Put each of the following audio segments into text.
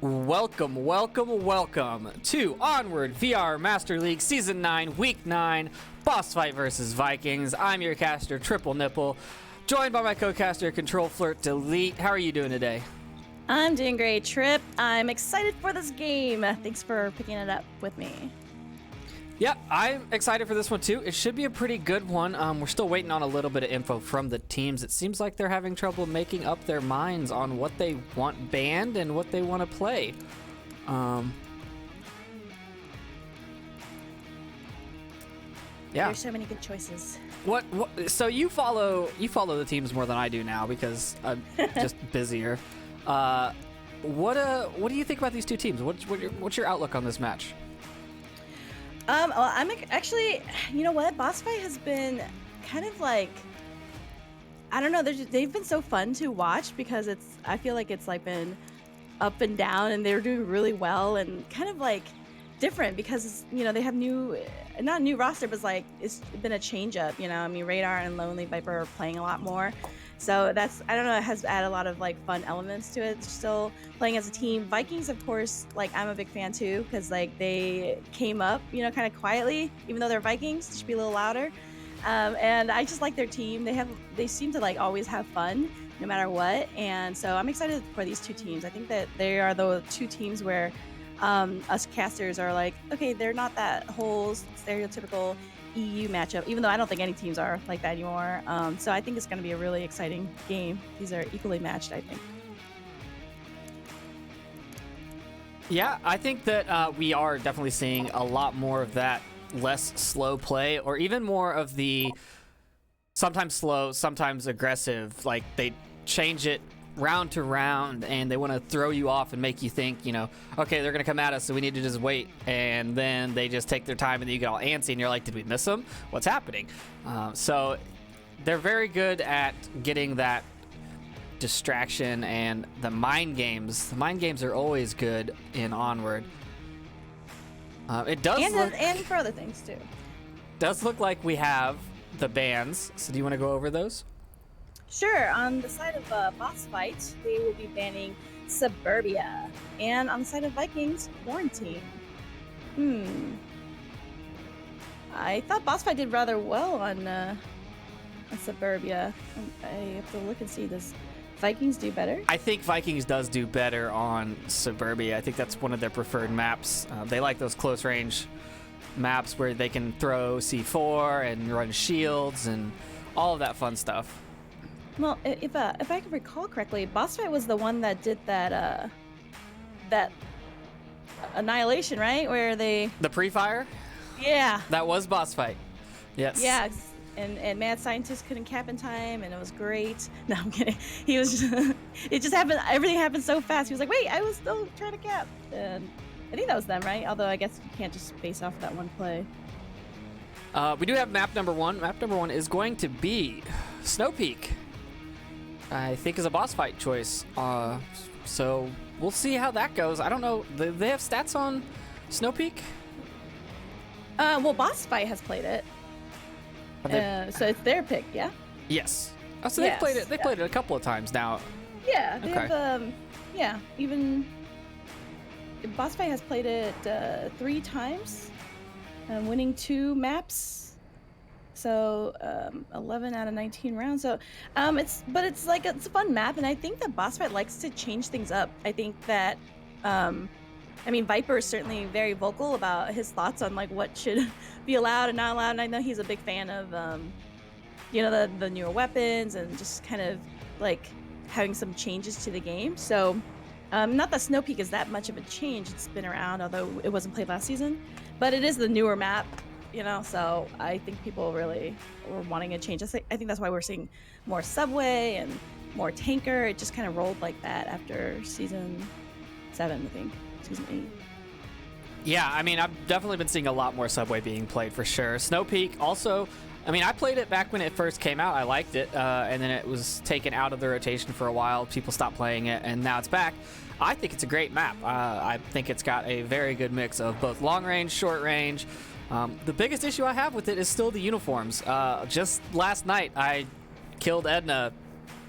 Welcome, welcome, welcome to Onward VR Master League Season 9, Week 9, Boss Fight versus Vikings. I'm your caster, Triple Nipple, joined by my co-caster, ctrl.flirt.del. How are you doing today? I'm doing great, Trip. I'm excited for this game. Thanks for picking it up with me. Yep, I'm excited for this one too. It should be a pretty good one. We're still waiting on a little bit of info from the teams. It seems like they're having trouble making up their minds on what they want banned and what they want to play. Yeah. There's so many good choices. What? So you follow the teams more than I do now because I'm just busier. What do you think about these two teams? What's your outlook on this match? Well, I'm actually, you know what? BossFight has been kind of like, I don't know. They've been so fun to watch because I feel like it's like been up and down, and they're doing really well and kind of like different because they have not a new roster, but it's been a change up. I mean, Radar and Lonely Viper are playing a lot more. So I don't know, it has added a lot of like fun elements to it. Still playing as a team. Vikings, of course, I'm a big fan too, because they came up, kind of quietly, even though they're Vikings, they should be a little louder. And I just like their team. They seem to like always have fun no matter what. And so I'm excited for these two teams. I think that they are the two teams where us casters are like, okay, they're not that whole stereotypical EU matchup, even though I don't think any teams are like that anymore. So I think it's going to be a really exciting game. These are equally matched, I think. Yeah, I think that we are definitely seeing a lot more of that less slow play, or even more of the sometimes slow, sometimes aggressive. Like they change it round to round, and they want to throw you off and make you think, okay, they're going to come at us, so we need to just wait. And then they just take their time, and then you get all antsy, and you're like, did we miss them? What's happening? So they're very good at getting that distraction and the mind games. The mind games are always good in Onward. It does and for other things, too. Does look like we have the bans. So do you want to go over those? Sure. On the side of BossFight, they will be banning Suburbia. And on the side of Vikings, Quarantine. I thought BossFight did rather well on Suburbia. I have to look and see, does Vikings do better? I think Vikings does do better on Suburbia. I think that's one of their preferred maps. They like those close range maps where they can throw C4 and run shields and all of that fun stuff. Well, if I can recall correctly, BossFight was the one that did that annihilation, right? Where the pre-fire? Yeah. That was BossFight. Yes. Yeah, and Mad Scientist couldn't cap in time, and it was great. No, I'm kidding. He was just, it just happened. Everything happened so fast. He was like, wait, I was still trying to cap. And I think that was them, right? Although I guess you can't just base off of that one play. We do have map number one. Map number one is going to be Snow Peak. I think is a boss fight choice. So we'll see how that goes. I don't know. They have stats on Snow Peak? Well, BossFight has played it. So it's their pick, yeah? Yes. Oh, so they've played it. They played it a couple of times now. Yeah, they have. Even BossFight has played it 3 times, winning 2 maps. So 11 out of 19 rounds. So it's a fun map, and I think that BossFight likes to change things up. I think that Viper is certainly very vocal about his thoughts on like what should be allowed and not allowed. And I know he's a big fan of the newer weapons and just kind of like having some changes to the game. So not that Snow Peak is that much of a change. It's been around, although it wasn't played last season, but it is the newer map. So I think people really were wanting a change. I think that's why we're seeing more Subway and more Tanker. It just kind of rolled like that after season 7, I think. Season 8. Yeah, I've definitely been seeing a lot more Subway being played for sure. Snow Peak also, I played it back when it first came out. I liked it, and then it was taken out of the rotation for a while. People stopped playing it, and now it's back. I think it's a great map. I think it's got a very good mix of both long range, short range. The biggest issue I have with it is still the uniforms. Just last night, I killed Edna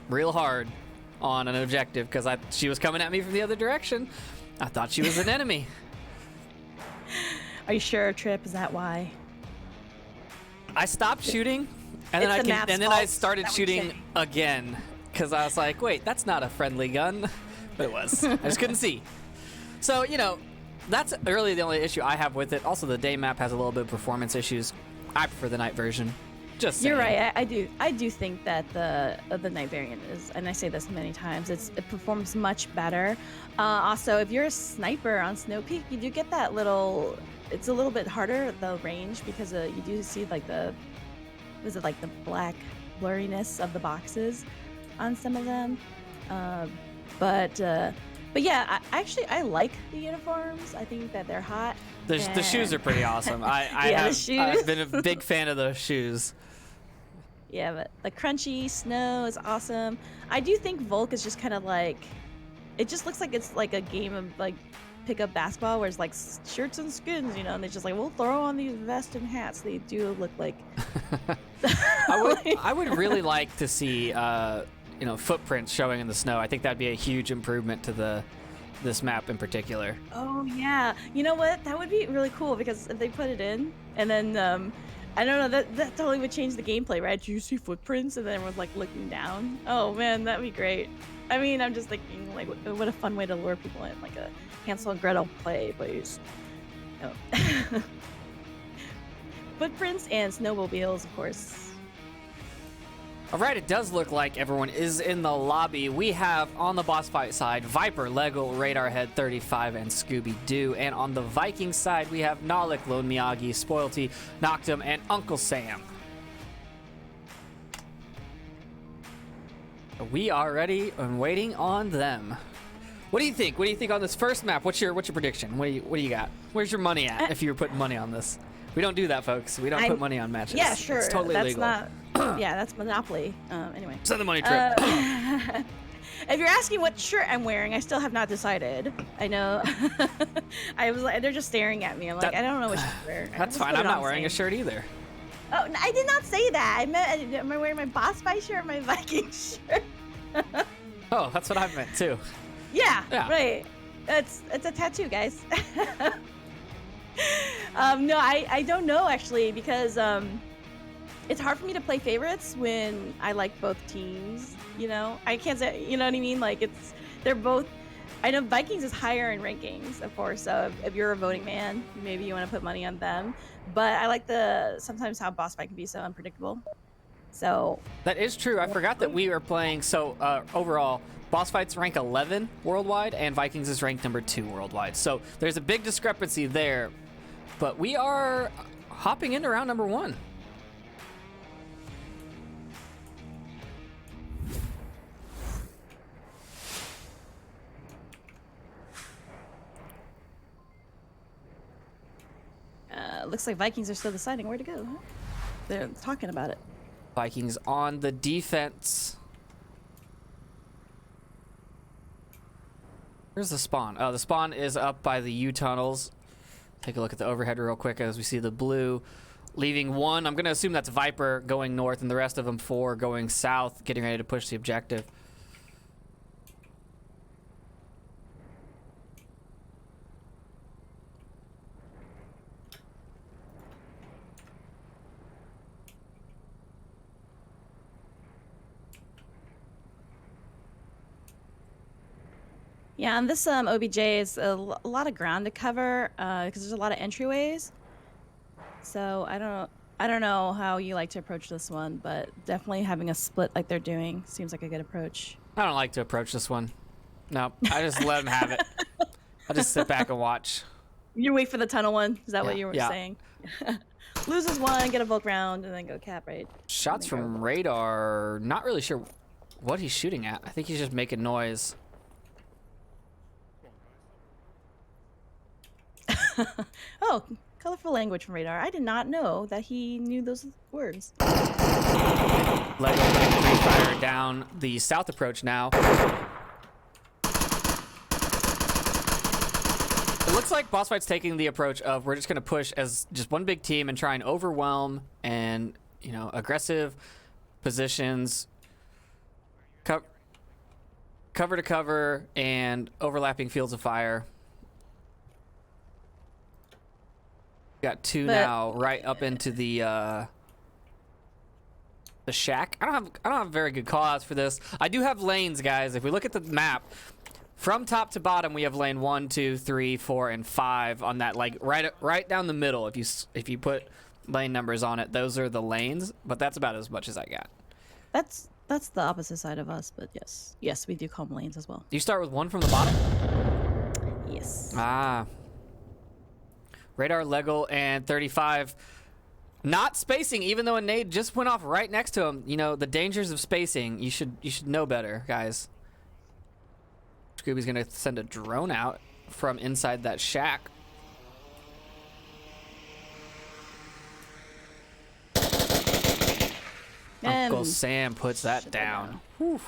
real hard on an objective because she was coming at me from the other direction. I thought she was an enemy. Are you sure, Trip? Is that why? I stopped shooting, and then I started shooting again because I was like, wait, that's not a friendly gun, but it was. I just couldn't see. So that's really the only issue I have with it. Also, the day map has a little bit of performance issues. I prefer the night version. Just saying. You're right. I do think that the night variant is, and I say this many times, it performs much better. Also, if you're a sniper on Snow Peak, you do get that little. It's a little bit harder the range because you do see like the black blurriness of the boxes on some of them. But yeah, I like the uniforms. I think that they're hot. The shoes are pretty awesome. I've been a big fan of those shoes. Yeah, but the crunchy snow is awesome. I do think Volk is just kind of like, it just looks like it's like a game of like pickup basketball where it's like shirts and skins, and they're just like, we'll throw on these vests and hats. They do look like. I would really like to see footprints showing in the snow. I think that'd be a huge improvement to this map in particular. Oh yeah, you know what? That would be really cool because if they put it in and then I don't know, that totally would change the gameplay, right? You see footprints and then everyone's like looking down. Oh man, that'd be great. I mean, I'm just thinking like what a fun way to lure people in, like a Hansel and Gretel play, please. Oh. Footprints and snowmobiles, of course. All right, it does look like everyone is in the lobby. We have on the boss fight side, Viper, Lego, Radarhead 35, and Scooby-Doo. And on the Vikings side, we have Nalik, Lone Miyagi, Spoilty, Noctum, and Uncle Sam. We are ready and waiting on them. What do you think? What do you think on this first map? What's your prediction? What do you got? Where's your money at if you were putting money on this? We don't do that, folks. We don't put money on matches. Yeah, sure. It's totally that's legal. Yeah, that's Monopoly. Anyway. Send the money, Trip. If you're asking what shirt I'm wearing, I still have not decided. I know. I was like, they're just staring at me. I'm like, I don't know what shirt to wear. That's fine. I'm not wearing a shirt either. Oh, I did not say that. I meant, am I wearing my BossFight shirt or my Vikings shirt? Oh, that's what I meant too. Yeah. Right. It's a tattoo, guys. No, I don't know actually because it's hard for me to play favorites when I like both teams. I can't say, you know what I mean? Like they're both. I know Vikings is higher in rankings, of course. So if you're a voting man, maybe you want to put money on them. But I like sometimes how boss fight can be so unpredictable. So that is true. I forgot that we are playing. So overall, boss fights rank 11 worldwide, and Vikings is ranked number 2 worldwide. So there's a big discrepancy there. But we are hopping into round number 1. Looks like Vikings are still deciding where to go. Huh? They're talking about it. Vikings on the defense. Where's the spawn? Oh, the spawn is up by the U tunnels. Take a look at the overhead real quick as we see the blue leaving 1. I'm going to assume that's Viper going north and the rest of them 4 going south, getting ready to push the objective. Yeah, and this OBJ is a lot of ground to cover because there's a lot of entryways. So I don't know how you like to approach this one, but definitely having a split like they're doing seems like a good approach. I don't like to approach this one. No, I just let them have it. I just sit back and watch. You wait for the tunnel one? Is that what you were saying? Loses one, get a Volk round, and then go cap, right? Shots from radar. Not really sure what he's shooting at. I think he's just making noise. Oh, colorful language from radar. I did not know that he knew those words. Lego putting fire down the south approach now. It looks like boss fight's taking the approach of we're just going to push as just one big team and try and overwhelm and aggressive positions, cover to cover, and overlapping fields of fire. Got two But- now, right up into the shack. I don't have very good call outs for this. I do have lanes, guys. If we look at the map, from top to bottom, we have lane 1, 2, 3, 4, and 5 on that, like right down the middle. If you put lane numbers on it, those are the lanes. But that's about as much as I got. That's the opposite side of us, but yes, we do call them lanes as well. You start with 1 from the bottom. Yes. Ah. Radar, Legal, and 35. Not spacing, even though a nade just went off right next to him. You know, the dangers of spacing. You should know better, guys. Scooby's gonna send a drone out from inside that shack. Uncle And Sam puts that shut that down. Whew.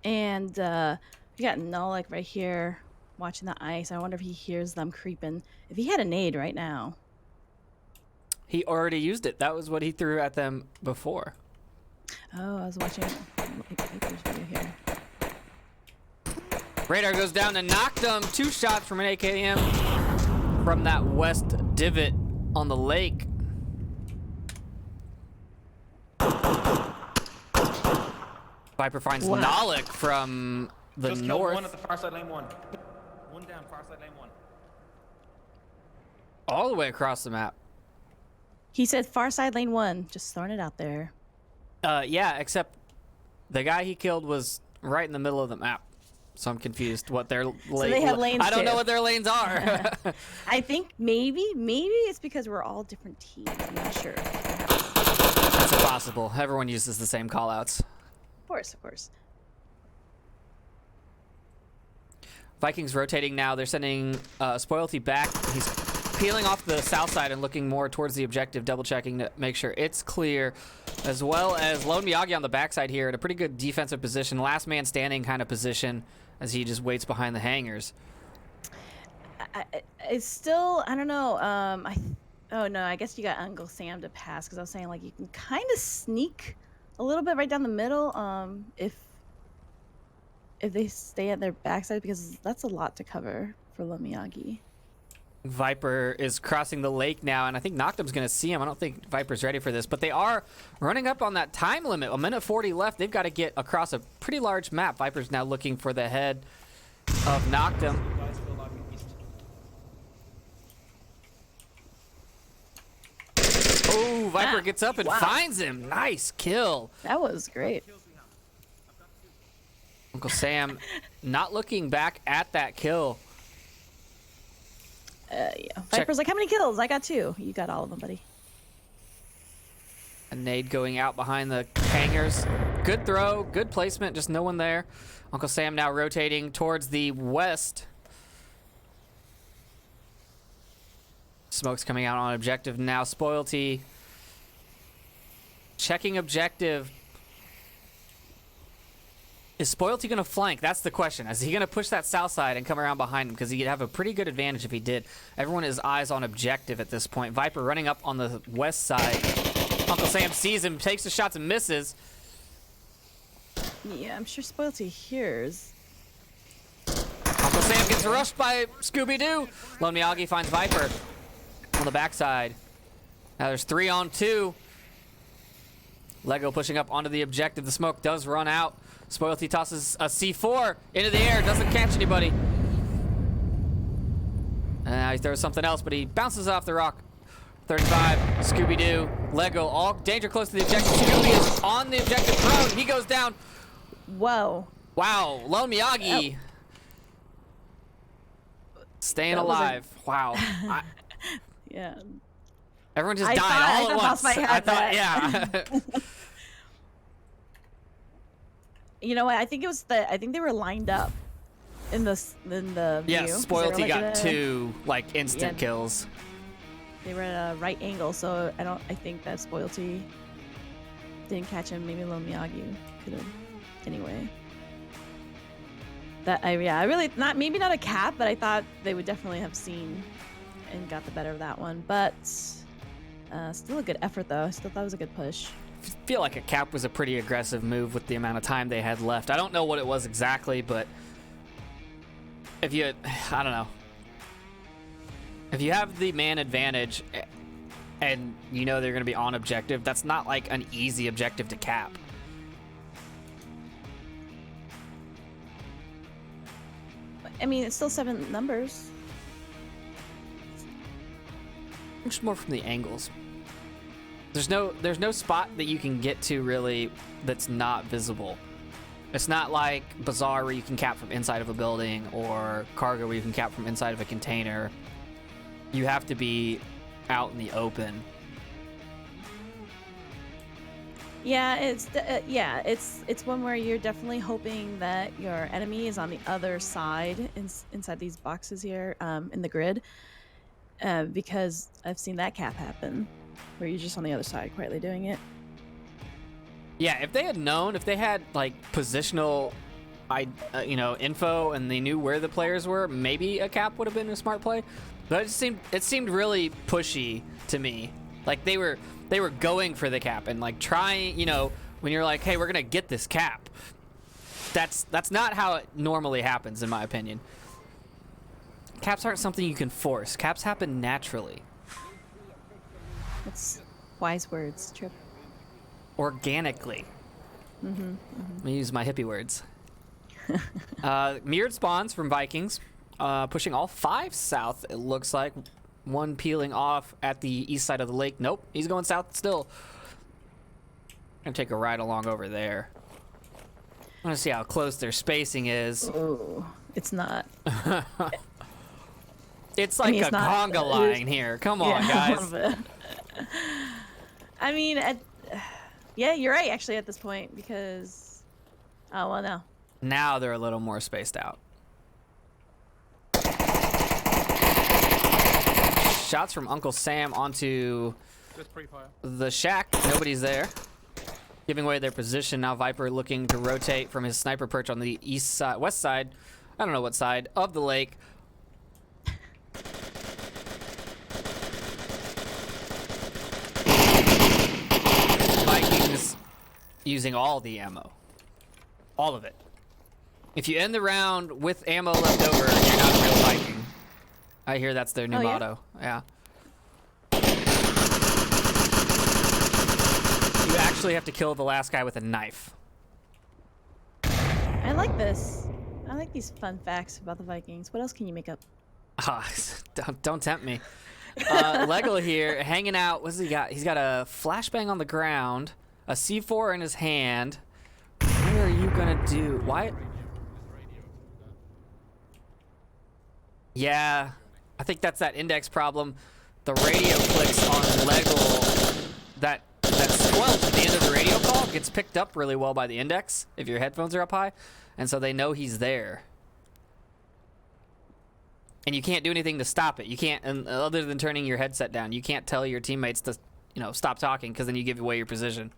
And we got Nolik right here watching the ice. I wonder if he hears them creeping. If he had a nade right now. He already used it. That was what he threw at them before. Oh, I was watching Viper's video here. Radar goes down and knocked him. 2 shots from an AKM from that west divot on the lake. Viper finds Wow. Nolik from the Just killed north. one at the far side lane 1. One down, far side lane 1. All the way across the map. He said far side lane 1. Just throwing it out there. Yeah, except the guy he killed was right in the middle of the map. So I'm confused what their lane. they have lanes I don't know too. what their lanes are. I think maybe it's because we're all different teams. I'm not sure. That's impossible. Everyone uses the same callouts. Of course. Vikings rotating now. They're sending Spoilty back. He's peeling off the south side and looking more towards the objective, double checking to make sure it's clear, as well as Lone Miyagi on the backside here in a pretty good defensive position, last man standing kind of position as he just waits behind the hangars. It's still, I don't know. Oh no, I guess you got Uncle Sam to pass because I was saying like you can kind of sneak a little bit right down the middle if they stay at their backside, because that's a lot to cover for Lomiyagi. Viper is crossing the lake now, and I think Noctum's going to see him. I don't think Viper's ready for this, but they are running up on that time limit. 1:40 left. They've got to get across a pretty large map. Viper's now looking for the head of Noctum. You guys feel like east. Oh, Viper Ah, gets up and wow. finds him. Nice kill. That was great. Uncle Sam not looking back at that kill. Yeah. Viper's like, how many kills? I got 2. You got all of them, buddy. A nade going out behind the hangars. Good throw, good placement, just no one there. Uncle Sam now rotating towards the west. Smoke's coming out on objective now. Spoilty checking objective. Is Spoilty going to flank? That's the question. Is he going to push that south side and come around behind him? Because he'd have a pretty good advantage if he did. Everyone has eyes on objective at this point. Viper running up on the west side. Uncle Sam sees him, takes the shots and misses. Yeah, I'm sure Spoilty hears. Uncle Sam gets rushed by Scooby-Doo. Lone Miyagi finds Viper on the backside. Now there's 3 on 2. Lego pushing up onto the objective. The smoke does run out. Spoilty tosses a C4 into the air. Doesn't catch anybody. And now he throws something else, but he bounces off the rock. 35, Scooby-Doo, Lego, all danger close to the objective. Scooby is on the objective prone. He goes down. Whoa. Wow, Lone Miyagi. Staying That was a- alive. Wow. Yeah. Everyone just I died thought- I all at thought once. BossFight had I thought, that. yeah. You know what? I think they were lined up in the Yes, view. 'cause they were, Spoilty like, got in a- 2 like instant Yeah. kills. They were at a right angle, so I think that Spoilty didn't catch him. Maybe Lone Miyagi could have. Anyway. I really maybe not a cap, but I thought they would definitely have seen and got the better of that one. But still a good effort though. I still thought it was a good push. I feel like a cap was a pretty aggressive move with the amount of time they had left. I don't know what it was exactly, but if you, I don't know. If you have the man advantage and you know they're going to be on objective, that's not like an easy objective to cap. I mean, it's still 7 numbers. Just more from the angles. There's no spot that you can get to really that's not visible. It's not like Bazaar where you can cap from inside of a building or Cargo where you can cap from inside of a container. You have to be out in the open. Yeah, it's one where you're definitely hoping that your enemy is on the other side inside these boxes here in the grid, because I've seen that cap happen where you're just on the other side quietly doing it. Yeah, if they had known, if they had like positional, info, and they knew where the players were, maybe a cap would have been a smart play. But it seemed really pushy to me. Like they were going for the cap and like trying, when you're like, hey, we're gonna get this cap. That's not how it normally happens, in my opinion. Caps aren't something you can force. Caps happen naturally. That's wise words, Trip. Organically. Let me use my hippie words. Mirrored spawns from Vikings, pushing all 5 south, it looks like. One peeling off at the east side of the lake. Nope, he's going south still. Gonna take a ride along over there. I want to see how close their spacing is. Oh, it's not. It's like a conga line here. Come on, guys. I mean, yeah, you're right, actually, at this point, because... Oh, well, no. Now they're a little more spaced out. Shots from Uncle Sam onto the shack. Nobody's there. Giving away their position. Now Viper looking to rotate from his sniper perch on the east side, west side. I don't know what side of the lake. Vikings using all the ammo. All of it. If you end the round with ammo left over, you're not a real Viking. I hear that's their new motto. Yeah. You actually have to kill the last guy with a knife. I like this. I like these fun facts about the Vikings. What else can you make up? Don't tempt me. Lego here, hanging out. What's he got? He's got a flashbang on the ground, a C4 in his hand. What are you gonna do? Why? Yeah, I think that's that index problem. The radio clicks on Lego. That squelch at the end of the radio call gets picked up really well by the index if your headphones are up high, and so they know he's there. And you can't do anything to stop it. You can't, other than turning your headset down, you can't tell your teammates to, stop talking, because then you give away your position.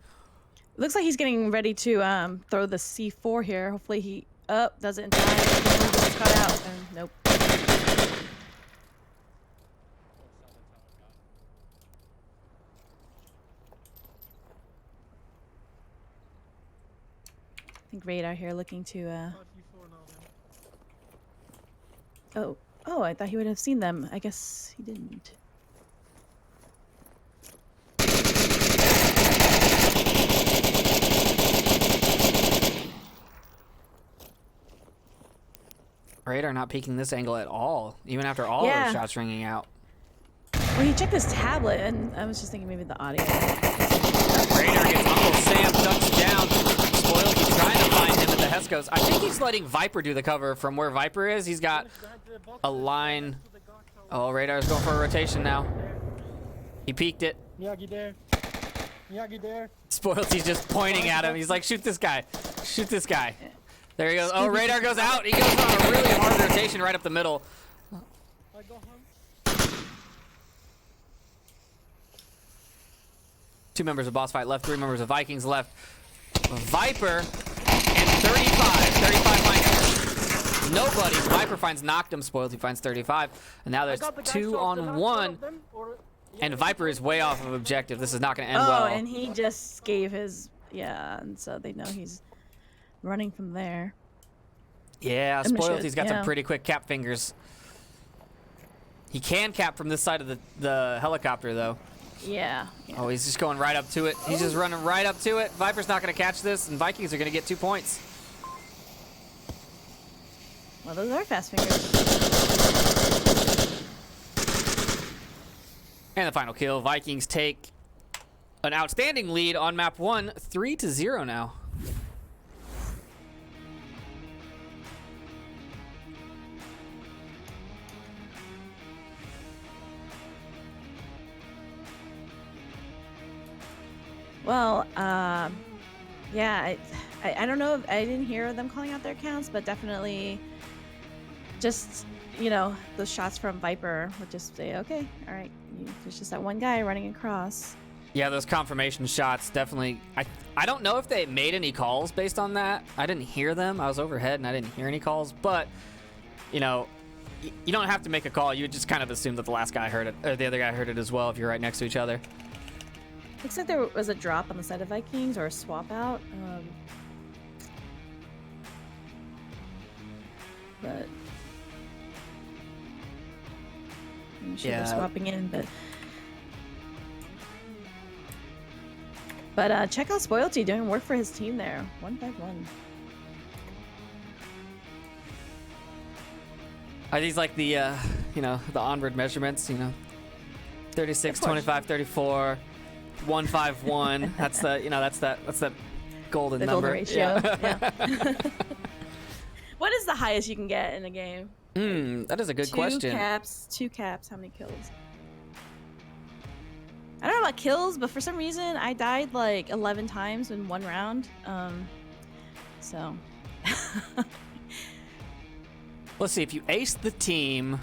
Looks like he's getting ready to throw the C4 here. Hopefully he does it in time. Just cut out. And nope. I think Radar here looking to Oh, I thought he would have seen them. I guess he didn't. Radar not peeking this angle at all, even after all those shots ringing out. Well, he checked his tablet, and I was just thinking maybe the audio. Radar gets Uncle Sam, ducks down. Spoiled, he's trying to find him at the Hescos. I think he's letting Viper do the cover from where Viper is. He's got a line. Oh, Radar's going for a rotation now. He peeked it. Miyagi there. Miyagi there. Spoiled, he's just pointing at him. He's like, shoot this guy. Shoot this guy. There he goes. Oh, Radar goes out. He goes on a really hard rotation right up the middle. I go home. 2 members of BossFight left, 3 members of Vikings left. Viper and 35 minus. Nobody. Viper finds knocked him. Spoiled, he finds 35. And now there's 2 on 1. And Viper is way off of objective. This is not going to end well. Oh, and he just gave his... Yeah, and so they know he's running from there. Yeah, Spoiled, he's got some pretty quick cap fingers. He can cap from this side of the helicopter, though. Yeah. Oh, he's just going right up to it. He's just running right up to it. Viper's not going to catch this, and Vikings are going to get 2 points. Well, those are fast fingers. And the final kill. Vikings take an outstanding lead on map 1, 3-0 now. Well, yeah, I don't know. I didn't hear them calling out their accounts, but definitely just, you know, those shots from Viper would just say, okay, all right, there's just that one guy running across. Yeah, those confirmation shots definitely. I don't know if they made any calls based on that. I didn't hear them. I was overhead and I didn't hear any calls. But, you know, you don't have to make a call. You would just kind of assume that the last guy heard it, or the other guy heard it as well if you're right next to each other. Looks like there was a drop on the side of Vikings or a swap out. But I'm sure they're swapping in, but check out Spoilty doing work for his team there. 1-5-1. Are these like the, you know, the Onward measurements? You know, 36, 25, 34, 151. That's the, you know, that's that golden number. Golden ratio. Yeah. Yeah. What is the highest you can get in a game? That is a good question. Two caps. How many kills? I don't know about kills, but for some reason I died like 11 times in one round. So. Let's see, if you ace the team.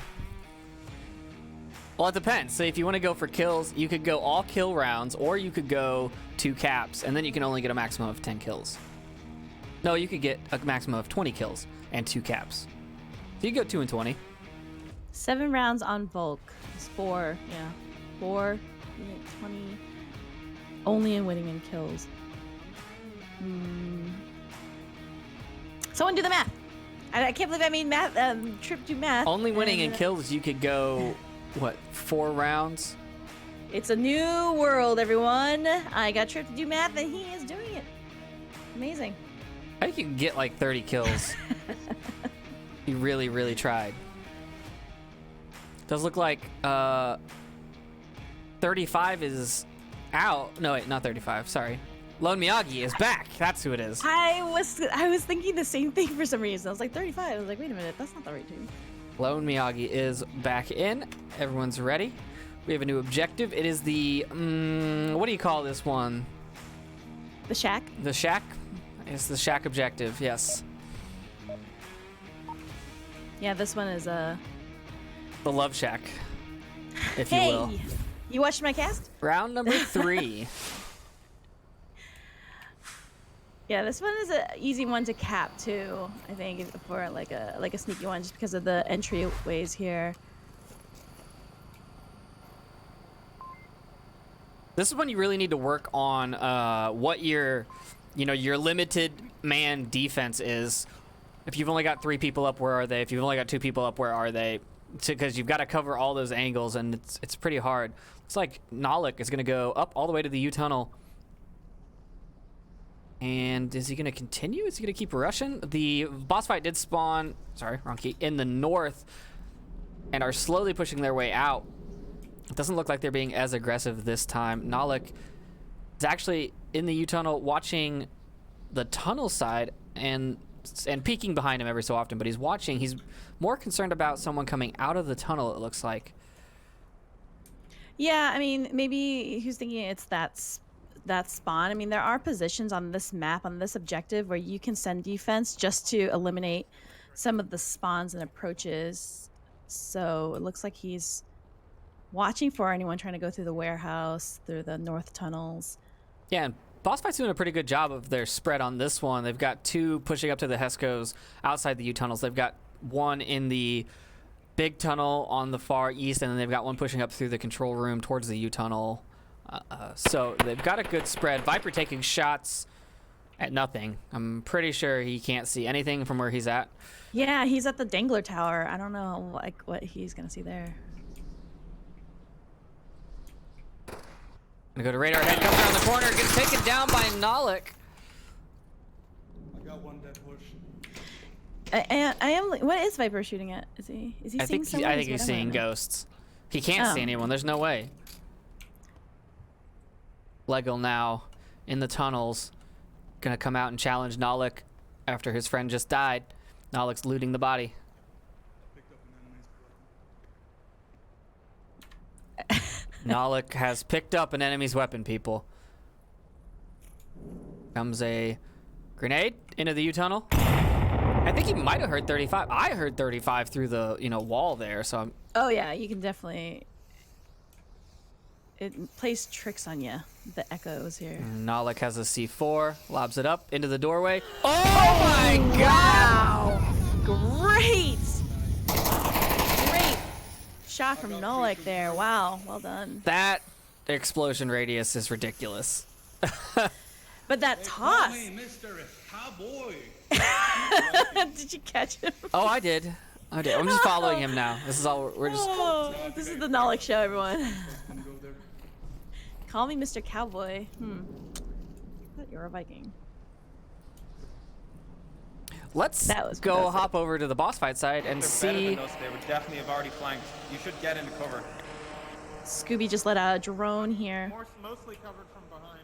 Well, it depends. So if you want to go for kills, you could go all kill rounds, or you could go 2 caps, and then you can only get a maximum of 10 kills. No, you could get a maximum of 20 kills and 2 caps. So you go 2 and 20. 7 rounds on Volk. It's 4. Yeah. 4, 20. Only in winning and kills. Someone do the math. I can't believe I made math. Trip do math. Only winning in kills, you could go, what, 4 rounds? It's a new world, everyone. I got Trip to do math, and he is doing it. Amazing. I think you can get like 30 kills. You really, really tried. Does look like 35 is out. No, wait, not 35. Sorry. Lone Miyagi is back. That's who it is. I was thinking the same thing for some reason. I was like 35. I was like, wait a minute, that's not the right team. Lone Miyagi is back in. Everyone's ready. We have a new objective. It is the what do you call this one? The shack. The shack. It's the shack objective. Yes. Yeah, this one is the love shack, if hey, you will. You watched my cast? Round number 3. Yeah, this one is an easy one to cap too. I think for like a sneaky one, just because of the entryways here. This is when you really need to work on what your limited man defense is. If you've only got 3 people up, where are they? If you've only got 2 people up, where are they? Because you've got to cover all those angles, and it's pretty hard. It's like Nalik is going to go up all the way to the U tunnel. And is he going to continue? Is he going to keep rushing? The boss fight did spawn, sorry, wrong key, in the north, and are slowly pushing their way out. It doesn't look like they're being as aggressive this time. Nalik is actually in the U tunnel watching the tunnel side and peeking behind him every so often, but he's watching. He's more concerned about someone coming out of the tunnel, it looks like. Yeah, I mean, maybe he's thinking it's that spawn. I mean, there are positions on this map, on this objective, where you can send defense just to eliminate some of the spawns and approaches. So it looks like he's watching for anyone trying to go through the warehouse, through the north tunnels. Yeah, and BossFight's doing a pretty good job of their spread on this one. They've got 2 pushing up to the Hescos outside the U tunnels. They've got 1 in the big tunnel on the far east, and then they've got 1 pushing up through the control room towards the U tunnel. So they've got a good spread. Viper taking shots at nothing. I'm pretty sure he can't see anything from where he's at. Yeah, he's at the Dangler Tower. I don't know like what he's gonna see there. Gonna go to radar head, comes around the corner, gets taken down by Nolik. I got one dead horse. I am. What is Viper shooting at? Is he seeing someone? I think Is he's what I seeing wanna know. ghosts. He can't see Oh. anyone. There's no way. Lego now in the tunnels, gonna come out and challenge Nolik after his friend just died. Nolik's looting the body. Nolik has picked up an enemy's weapon, people. Comes a grenade into the U-tunnel. I think he might have heard 35. I heard 35 through the, wall there, so I'm... Oh yeah, you can definitely. It plays tricks on you. The echoes here. Nolik has a C4, lobs it up into the doorway. Oh my god! Great! Great shot from Nolik there. Wow, well done. That explosion radius is ridiculous. But that toss. Mr. Cowboy. Did you catch him? Oh, I did. I'm just following him now. This is all we're just... Oh, this is the Nolik show, everyone. Call me Mr. Cowboy. I thought you were a Viking. Let's That was go fantastic. hop over to the boss fight side and They're better see... than us. They would definitely have already flanked. You should get into cover. Scooby just let out a drone here. Mostly covered from behind.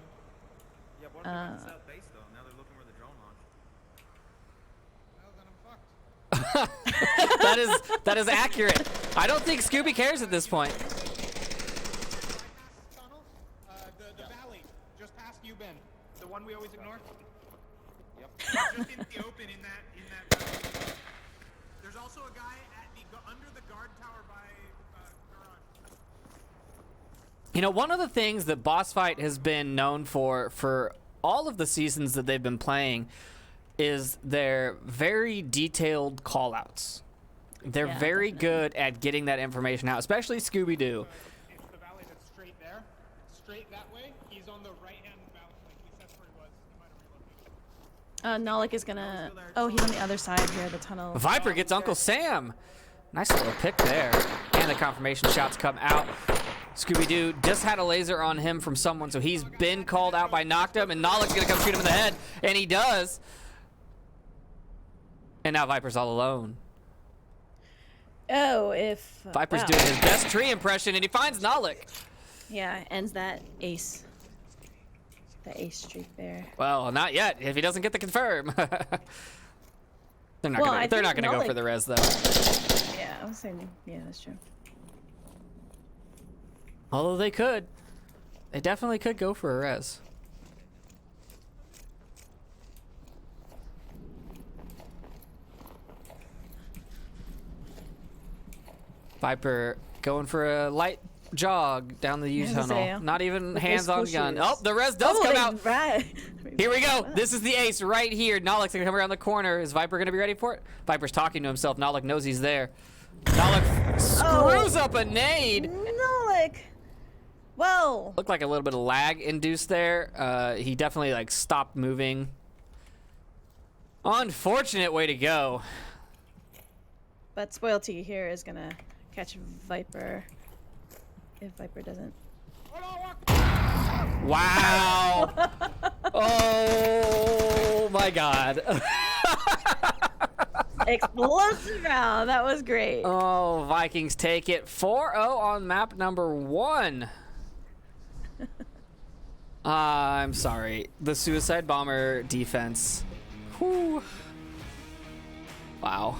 Yeah, what if they're on the south base though? Now they're looking where the drone launched. Well, then I'm fucked. that is accurate. I don't think Scooby cares at this point. Tunnel. The valley. Just past you, Ben. The one we always ignore? Yep. Just in the open in that valley. There's also a guy under the guard tower by garage. One of the things that BossFight has been known for all of the seasons that they've been playing is their very detailed callouts. They're Yeah, very definitely. good at getting that information out, especially Scooby-Doo. It's the valley that's straight there. Straight that way. He's on the right-hand valley. Like, at least that's where he was. He might have relocated. Nolik is gonna. Oh, he's on the other side here, the tunnel. Viper gets Uncle Sam. Nice little pick there. And the confirmation shots come out. Scooby-Doo just had a laser on him from someone, so he's been called out by Noctum, and Nolik's gonna come shoot him in the head, and he does. And now Viper's all alone. Oh, if. Viper's wow. doing his best tree impression, and he finds Nolik. Yeah, ends that ace. The ace streak there. Well, not yet. If he doesn't get the confirm, they're not Well, gonna. I They're not think gonna go Nolik- for the res though. Yeah, I was saying. Yeah, that's true. Although they could, they definitely could go for a res. Viper going for a light jog down the U I was gonna tunnel. say, Not even with hands those on cool gun. shoes. Oh, the res does come out. Right. Here we go. This is the ace right here. Nolik's gonna come around the corner. Is Viper gonna be ready for it? Viper's talking to himself. Nolik knows he's there. Nolik screws up a nade. Nolik. Whoa. Looked like a little bit of lag induced there. He definitely stopped moving. Unfortunate way to go. But Spoilty here is gonna catch Viper. If Viper doesn't. Wow. Oh my god. Explosive round. That was great. Oh, Vikings take it 4-0 on map number 1. I'm sorry. The suicide bomber defense. Whew. Wow.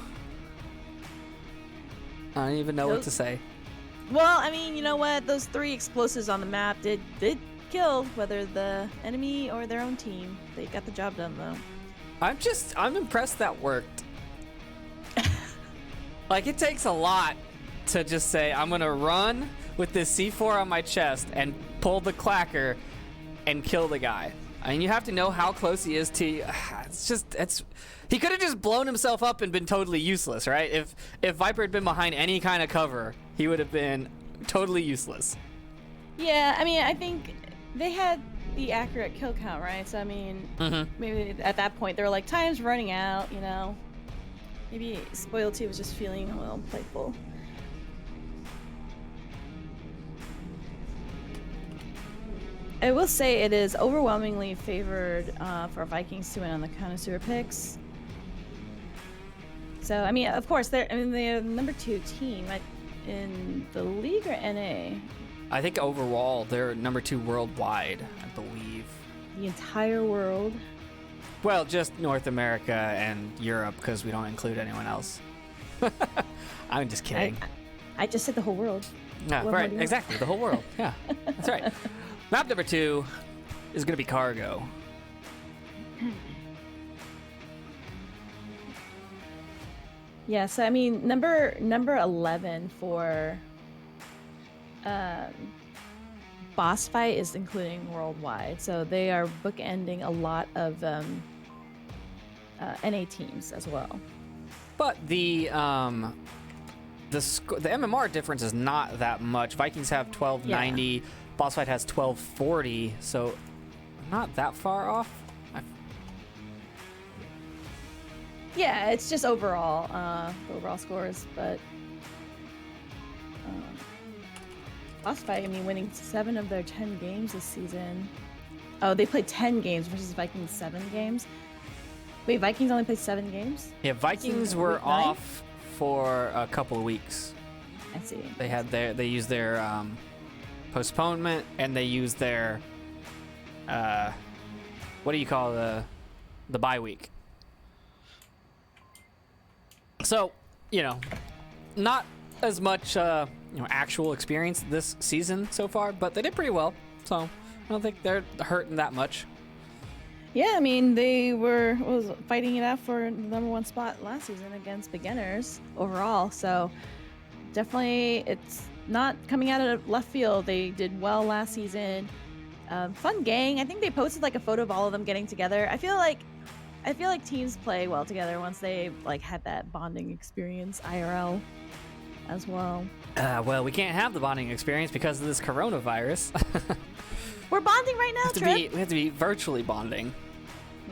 I don't even know what to say. Well, I mean, you know what? Those 3 explosives on the map did kill whether the enemy or their own team. They got the job done though. I'm impressed that worked. It takes a lot to just say, I'm gonna run with this C4 on my chest and pull the clacker and kill the guy. I mean, you have to know how close he is to you. He could have just blown himself up and been totally useless, right? If Viper had been behind any kind of cover, he would have been totally useless. Yeah, I mean, I think they had the accurate kill count, right? So I mean, maybe at that point they were like, time's running out, you know. Maybe Spoilty was just feeling a little playful. I will say it is overwhelmingly favored for Vikings to win on the connoisseur picks. So I mean, of course, they're the number 2 team in the league or NA. I think overall they're number 2 worldwide, I believe. The entire world. Well, just North America and Europe because we don't include anyone else. I'm just kidding. I just said the whole world. Yeah, What right, more do you want? exactly. The whole world. Yeah, that's right. Map number 2 is going to be cargo. Yeah, so I mean, number 11 for BossFight is including worldwide, so they are bookending a lot of NA teams as well. But the MMR difference is not that much. Vikings have 1290, BossFight has 1240, so not that far off. Yeah, it's just overall, the overall scores, but BossFight, I mean, winning 7 of their 10 games this season. Oh, they played 10 games versus Vikings 7 games. Wait, Vikings only played 7 games? Yeah, Vikings were week 9? off for a couple of weeks. I see. They used their postponement, and they used their what do you call the bye week? So, not as much actual experience this season so far, but they did pretty well. So I don't think they're hurting that much. Yeah, I mean, they was fighting it out for the number 1 spot last season against beginners overall. So definitely, it's not coming out of left field. They did well last season. Fun gang. I think they posted like a photo of all of them getting together. I feel like teams play well together once they like had that bonding experience IRL as well. Well, we can't have the bonding experience because of this coronavirus. We're bonding right now, Trip. We have to be virtually bonding.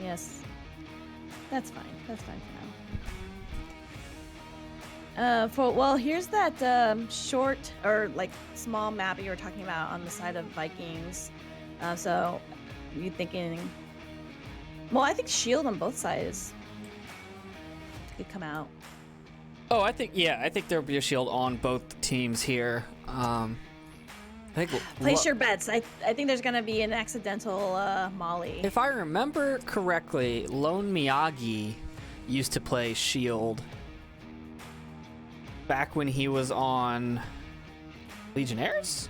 Yes. That's fine. That's fine for now. Well, here's that short or like small map you were talking about on the side of Vikings. So you thinking? Well, I think shield on both sides could come out. Oh, I think there'll be a shield on both teams here. I think Place your bets. I think there's gonna be an accidental molly. if I remember correctly, Lone Miyagi used to play shield back when he was on Legionnaires.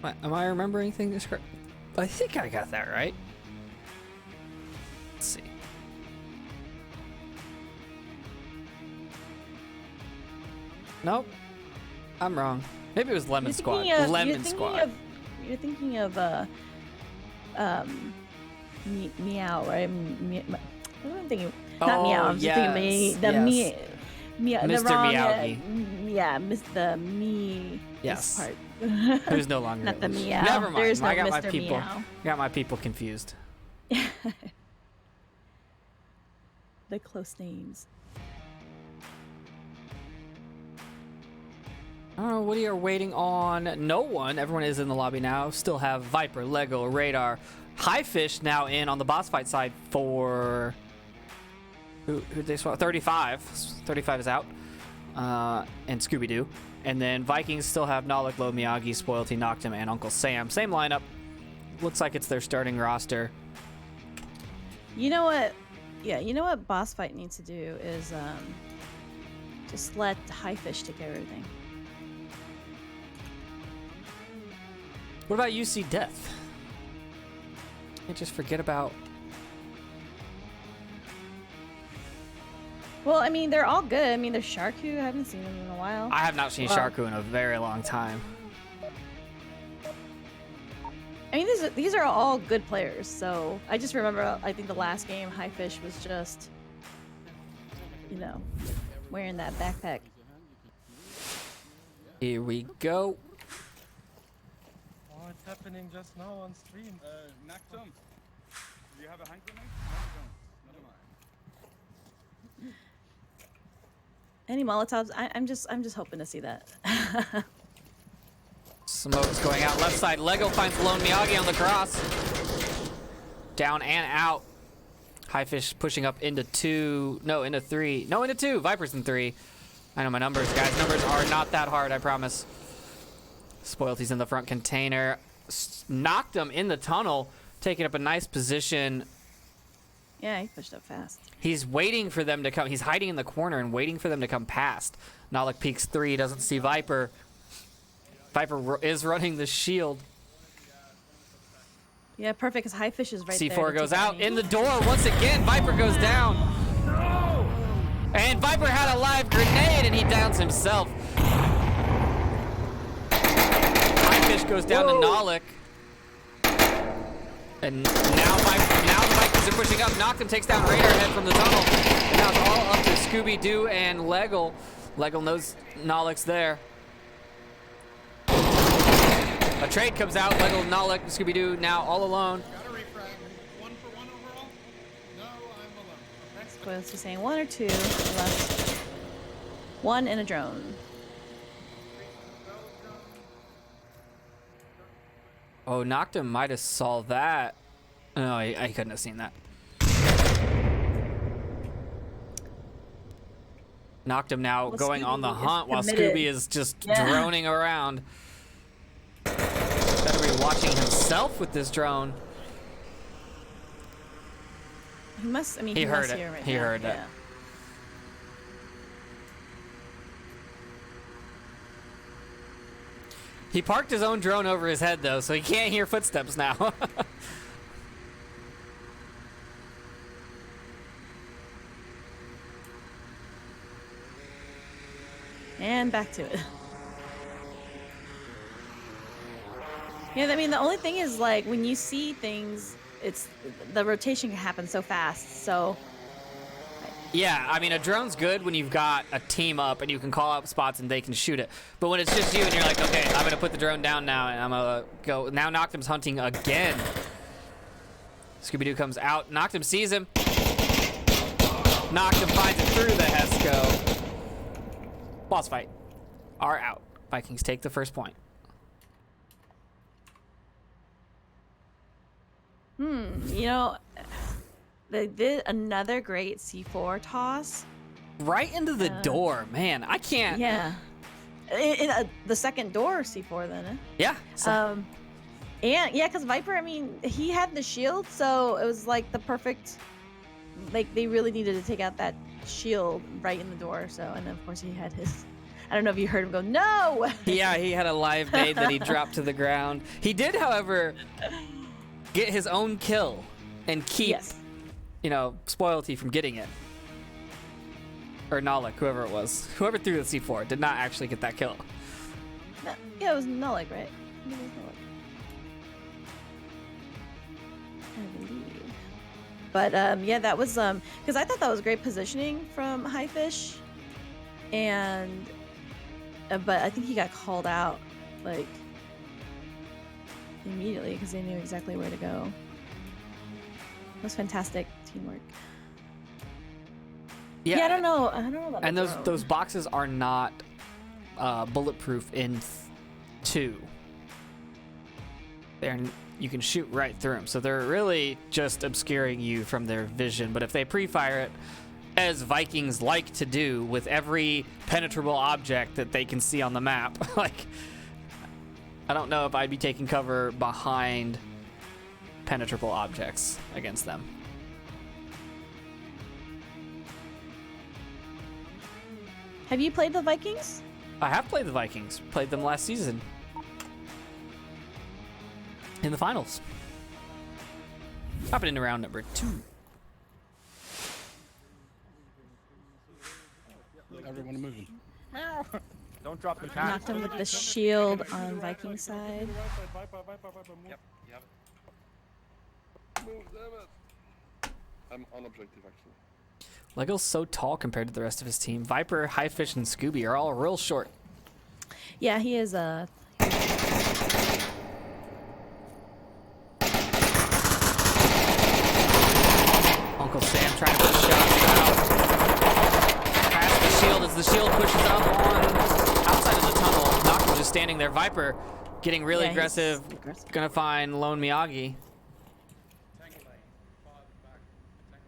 Am I remembering things correct? I think I got that right. Let's see. Nope, I'm wrong. Maybe it was Lemon Squad. Lemon Squad. You're thinking of Meow, right? What am I thinking? Not Meow. I'm just thinking Meow. Mr. The wrong, Miyagi. Yeah, the me. Yes. Part. Who's no longer Not the English. Meow. Never mind. There's no I got my Mr. people. Meow. Got my people confused. The close names. Oh, what are you waiting on? No one. Everyone is in the lobby now. Still have Viper, Lego, Radar, Highfish now in on the BossFight side for who did they swap? 35. 35 is out. And Scooby-Doo. And then Vikings still have Nalik, Low Miyagi, Spoilty, Noctum, and Uncle Sam. Same lineup. Looks like it's their starting roster. You know what? Yeah, you know what BossFight needs to do is just let Highfish take everything. What about UC Death? Can't just forget about. Well, I mean, they're all good. I mean, there's Sharku. I haven't seen him in a while. I have not seen Sharku in a very long time. I mean, these are all good players. So I just remember, I think the last game, Highfish was just, wearing that backpack. Here we go. What's happening just now on stream? Nactum, do you have a hand grenade? No, you don't. Never mind. Any Molotovs? I'm just hoping to see that. So Smoke's going out left side. Lego finds Lone Miyagi on the cross. Down and out. Highfish pushing up into 2. No, into 3. No, into 2. Viper's in 3. I know my numbers, guys. Numbers are not that hard, I promise. Spoilty's in the front container. Knocked him in the tunnel, taking up a nice position. Yeah, he pushed up fast. He's waiting for them to come. He's hiding in the corner and waiting for them to come past. Nalik peeks 3, doesn't see Viper. Viper is running the shield. Yeah, perfect, because Highfish is right there. C4 to goes take out any- in the door once again. Viper goes down. And Viper had a live grenade and he downs himself. Highfish goes down to Nalik. And now the Vikings are pushing up. Knocked takes down Raider Head from the tunnel. And now it's all up to Scooby-Doo and Leggle. Leggle knows Nalik's there. A trade comes out. Leggle, Nalik, Scooby-Doo now all alone. Got a refrag. 1 for 1 overall? No, I'm alone. Okay. Spoil's just saying 1 or 2 left. 1 in a drone. Oh, Noctum might have saw that. No, I couldn't have seen that. Noctum now Well, going on the Scooby is hunt while committed. Scooby is just Yeah. droning around. Better be watching himself with this drone. He must, I mean, He heard must it. hear right He now. heard it. Yeah. He parked his own drone over his head though, so he can't hear footsteps now. And back to it. Yeah, I mean, the only thing is, like, when you see things, it's the rotation can happen so fast. So, Yeah, I mean, a drone's good when you've got a team up and you can call out spots and they can shoot it. But when it's just you and you're like, okay, I'm going to put the drone down now and I'm going to go. Now Noctum's hunting again. Scooby-Doo comes out. Noctum sees him. Noctum finds it through the Hesco. Boss fight are out. Vikings take the first point. you know, they did another great C4 toss. Right into the door, man. I can't. Yeah. The second door C4 then. Yeah. And yeah, because Viper, I mean, he had the shield, so it was like the perfect, like they really needed to take out that shield right in the door. So, and then of course he had his, I don't know if you heard him go, no! Yeah, he had a live bait that he dropped to the ground. He did, however, get his own kill and keep, Yes. you know, Spoilty from getting it. Or Nalik, whoever it was. Whoever threw the C4 did not actually get that kill. No, yeah, it was Nullik, right? I think it was Nullik. I believe. But yeah, that was because I thought that was great positioning from Highfish, and but I think he got called out like immediately because they knew exactly where to go. It was fantastic teamwork. Yeah, I don't know. I don't know about And the those drone. those boxes are not bulletproof in 2. You can shoot right through them, so they're really just obscuring you from their vision. But if they pre-fire it, as Vikings like to do with every penetrable object that they can see on the map, like I don't know if I'd be taking cover behind penetrable objects against them. Have you played the Vikings? I have played the Vikings. Played them last season. In the finals. Hopping into round number 2. Everyone moving. Don't drop the pack. Knocked him with the shield on Viking side. Yep, you have it. Move, damn it. I'm on objective actually. Lego's so tall compared to the rest of his team. Viper, Highfish, and Scooby are all real short. Yeah, he is Uncle Sam trying to put shots out. Past the shield as the shield pushes up on outside of the tunnel. Noctum just standing there. Viper Getting really Yeah, he's aggressive. aggressive. Gonna find Lone Miyagi.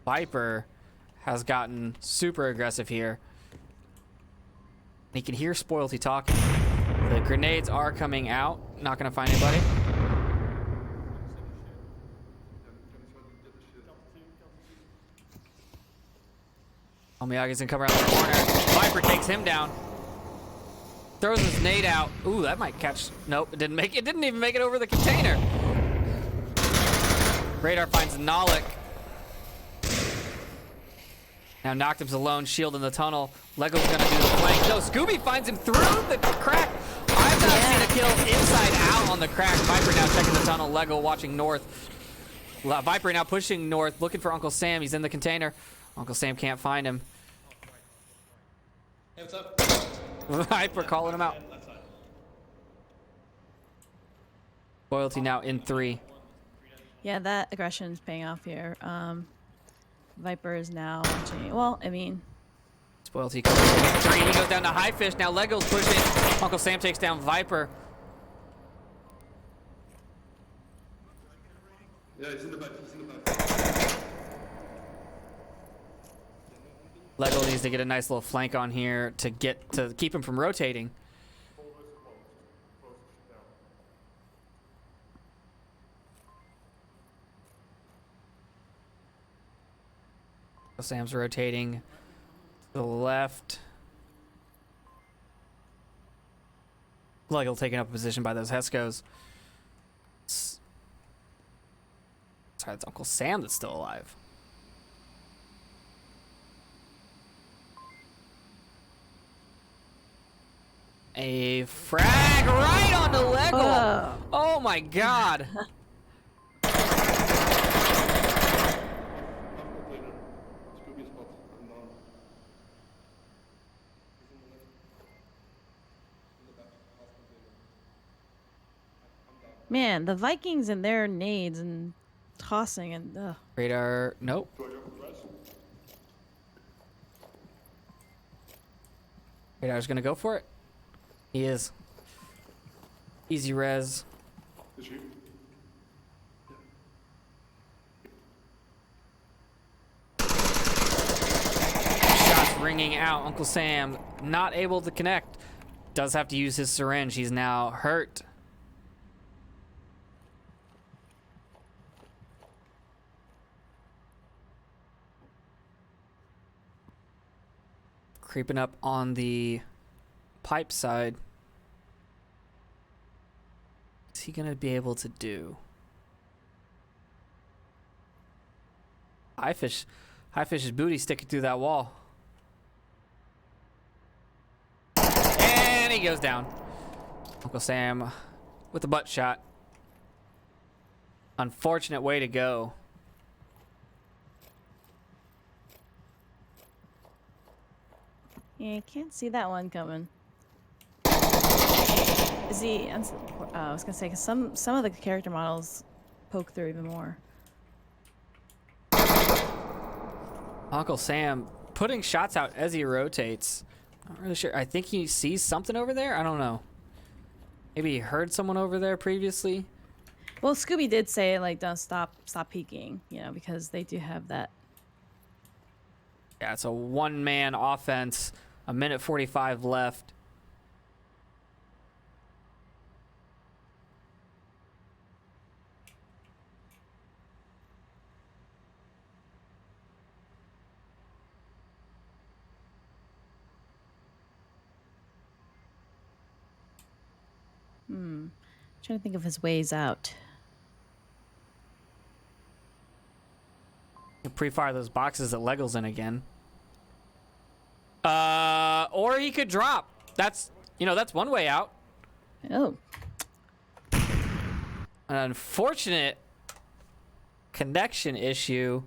Viper has gotten super aggressive here. You can hear Spoilty talking. The grenades are coming out. Not gonna find anybody. Miyagi's gonna come around the corner. Viper takes him down. Throws his nade out. Ooh, that might catch. Nope, it didn't make it. Didn't even make it over the container. Radar finds Nalik. Now Noctum's alone, shield in the tunnel. Lego's gonna do the flank. No, Scooby finds him through the crack. I've not seen a kill inside out on the crack. Viper now checking the tunnel. Lego watching north. Viper now pushing north, looking for Uncle Sam. He's in the container. Uncle Sam can't find him. Hey, what's up? Viper calling him out. Loyalty now in 3. Yeah, that aggression is paying off here. Viper is now watching. Well, I mean, Loyalty comes in 3. He goes down to High Fish. Now Lego's pushing. Uncle Sam takes down Viper. Yeah, he's in the back. He's in the back. Lego needs to get a nice little flank on here to keep him from rotating. Sam's rotating to the left. Lego taking up a position by those Heskos. Sorry, it's Uncle Sam that's still alive. A frag right onto Lego. Whoa. Oh my god. man, the Vikings and their nades and tossing and Radar, nope. Radar's gonna go for it. He is. Easy res. Shots ringing out. Uncle Sam not able to connect. Does have to use his syringe. He's now hurt. Creeping up on the pipe side. What's he gonna be able to do? High Fish's booty sticking through that wall. And he goes down. Uncle Sam with a butt shot. Unfortunate way to go. yeah, you can't see that one coming. Is he? I was gonna say 'cause some of the character models poke through even more. Uncle Sam putting shots out as he rotates. Not really sure. I think he sees something over there. I don't know. Maybe he heard someone over there previously. Well, Scooby did say like, "Don't stop peeking," you know, because they do have that. Yeah, it's a one-man offense. A minute 45 left. Trying to think of his ways out. He'll pre-fire those boxes that Lego's in again. Or he could drop. That's one way out. Oh, An unfortunate connection issue.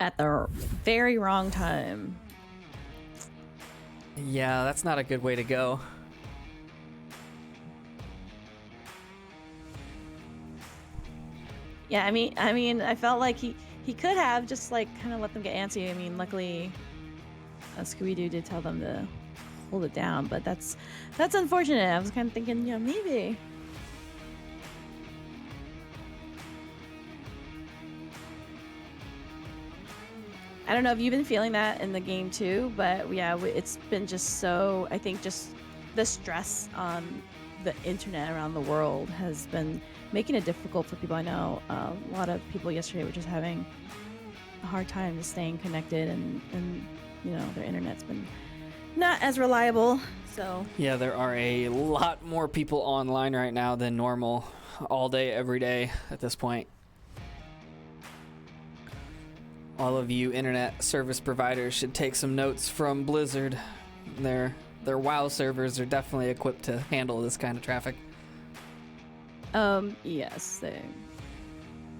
at the very wrong time. Yeah, that's not a good way to go. Yeah, I mean, I felt like he could have just like kind of let them get antsy. I mean, luckily, Scooby-Doo did tell them to hold it down. But that's unfortunate. I was kind of thinking, you know, maybe. I don't know if you've been feeling that in the game too, but yeah, it's been just so, I think just the stress on the internet around the world has been making it difficult for people. I know a lot of people yesterday were just having a hard time just staying connected, and you know, their internet's been not as reliable. So Yeah, there are a lot more people online right now than normal, all day, every day at this point. All of you internet service providers should take some notes from Blizzard. Their WoW servers are definitely equipped to handle this kind of traffic. yes,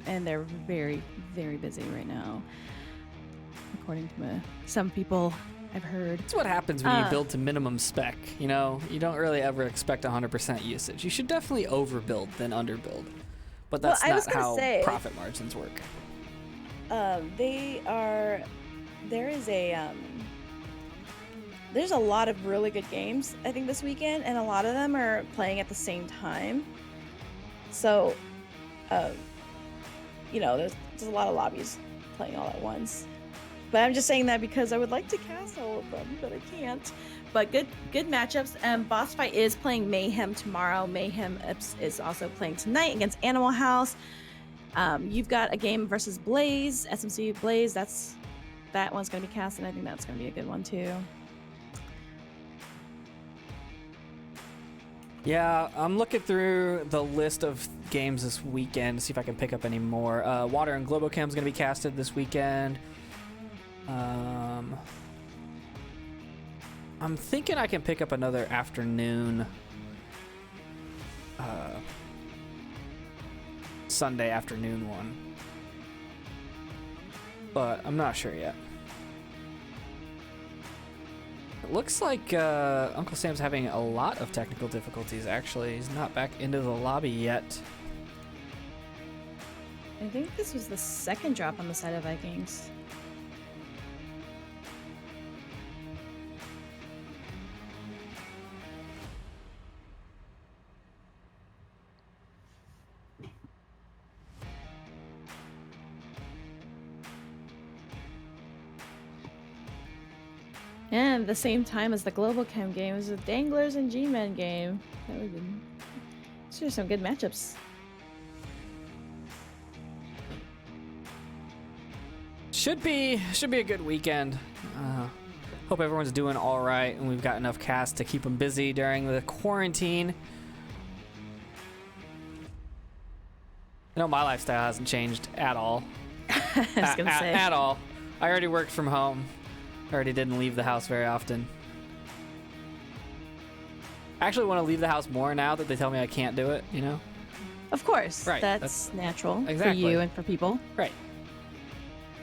and they're very, very busy right now, according to some people I've heard. That's what happens when you build to minimum spec. You know, you don't really ever expect 100% usage. You should definitely overbuild than underbuild. But that's Well, I was not gonna how say- profit margins work. There's a lot of really good games, I think, this weekend, and a lot of them are playing at the same time. So, you know, there's a lot of lobbies playing all at once. But I'm just saying that because I would like to cast all of them, but I can't. But good matchups. BossFight is playing Mayhem tomorrow. Mayhem is also playing tonight against Animal House. You've got a game versus Blaze, SMC Blaze. That one's going to be cast, and I think that's going to be a good one too. Yeah, I'm looking through the list of games this weekend to see if I can pick up any more. Water and Globocam is going to be casted this weekend. I'm thinking I can pick up another afternoon, Sunday afternoon one, but I'm not sure yet. It looks like Uncle Sam's having a lot of technical difficulties, actually. He's not back into the lobby yet. I think this was the second drop on the side of Vikings. And the same time as the Global Chem game is the Danglers and G-Men game. That would be. These are some good matchups. Should be a good weekend. Hope everyone's doing all right, and we've got enough cast to keep them busy during the quarantine. I know my lifestyle hasn't changed at all. I was gonna say. At all. I already worked from home. I already didn't leave the house very often. I actually want to leave the house more now that they tell me I can't do it, you know? Of course. Right, That's natural exactly. for you and for people. Right.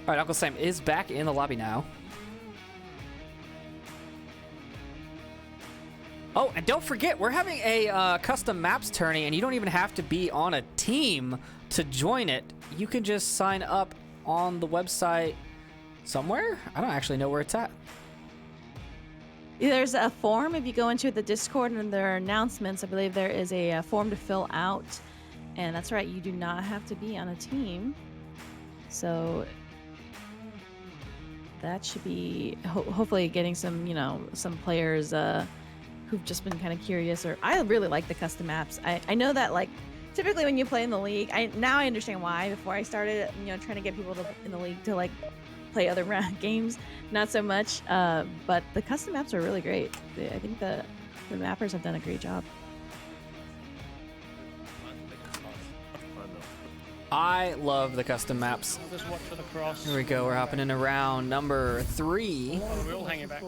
All right, Uncle Sam is back in the lobby now. Oh, and don't forget, we're having a custom maps tourney, and you don't even have to be on a team to join it. You can just sign up on the website somewhere. I don't actually know where it's at. There's a form if you go into the Discord, and there are announcements. I believe there is a form to fill out, and that's right. You do not have to be on a team, so that should be hopefully getting some, you know, some players who've just been kind of curious. Or I really like the custom maps. I know that, like, typically when you play in the league, now I understand why. Before I started, you know, trying to get people in the league to like play other games, not so much. But the custom maps are really great. I think the mappers have done a great job. I love the custom maps. I'll just watch for the cross. Here we go. We're hopping into round number 3. We'll hang it back.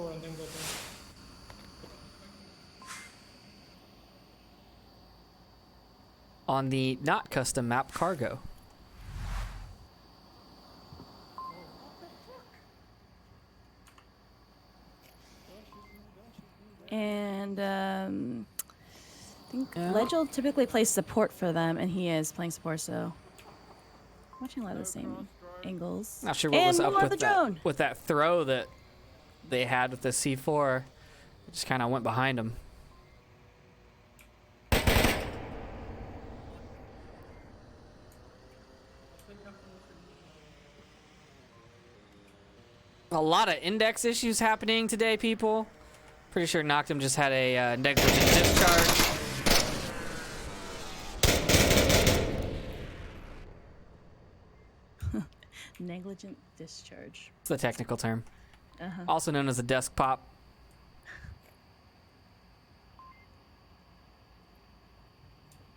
On the not custom map, Cargo. And I think Legel typically plays support for them, and he is playing support, so watching a lot of the same angles. Not sure what and was up more of with the drone. that throw that they had with the C4. Just kind of went behind him. A lot of index issues happening today, people. Pretty sure Noctum just had a negligent discharge. Negligent discharge. It's the technical term. Also known as a desk pop.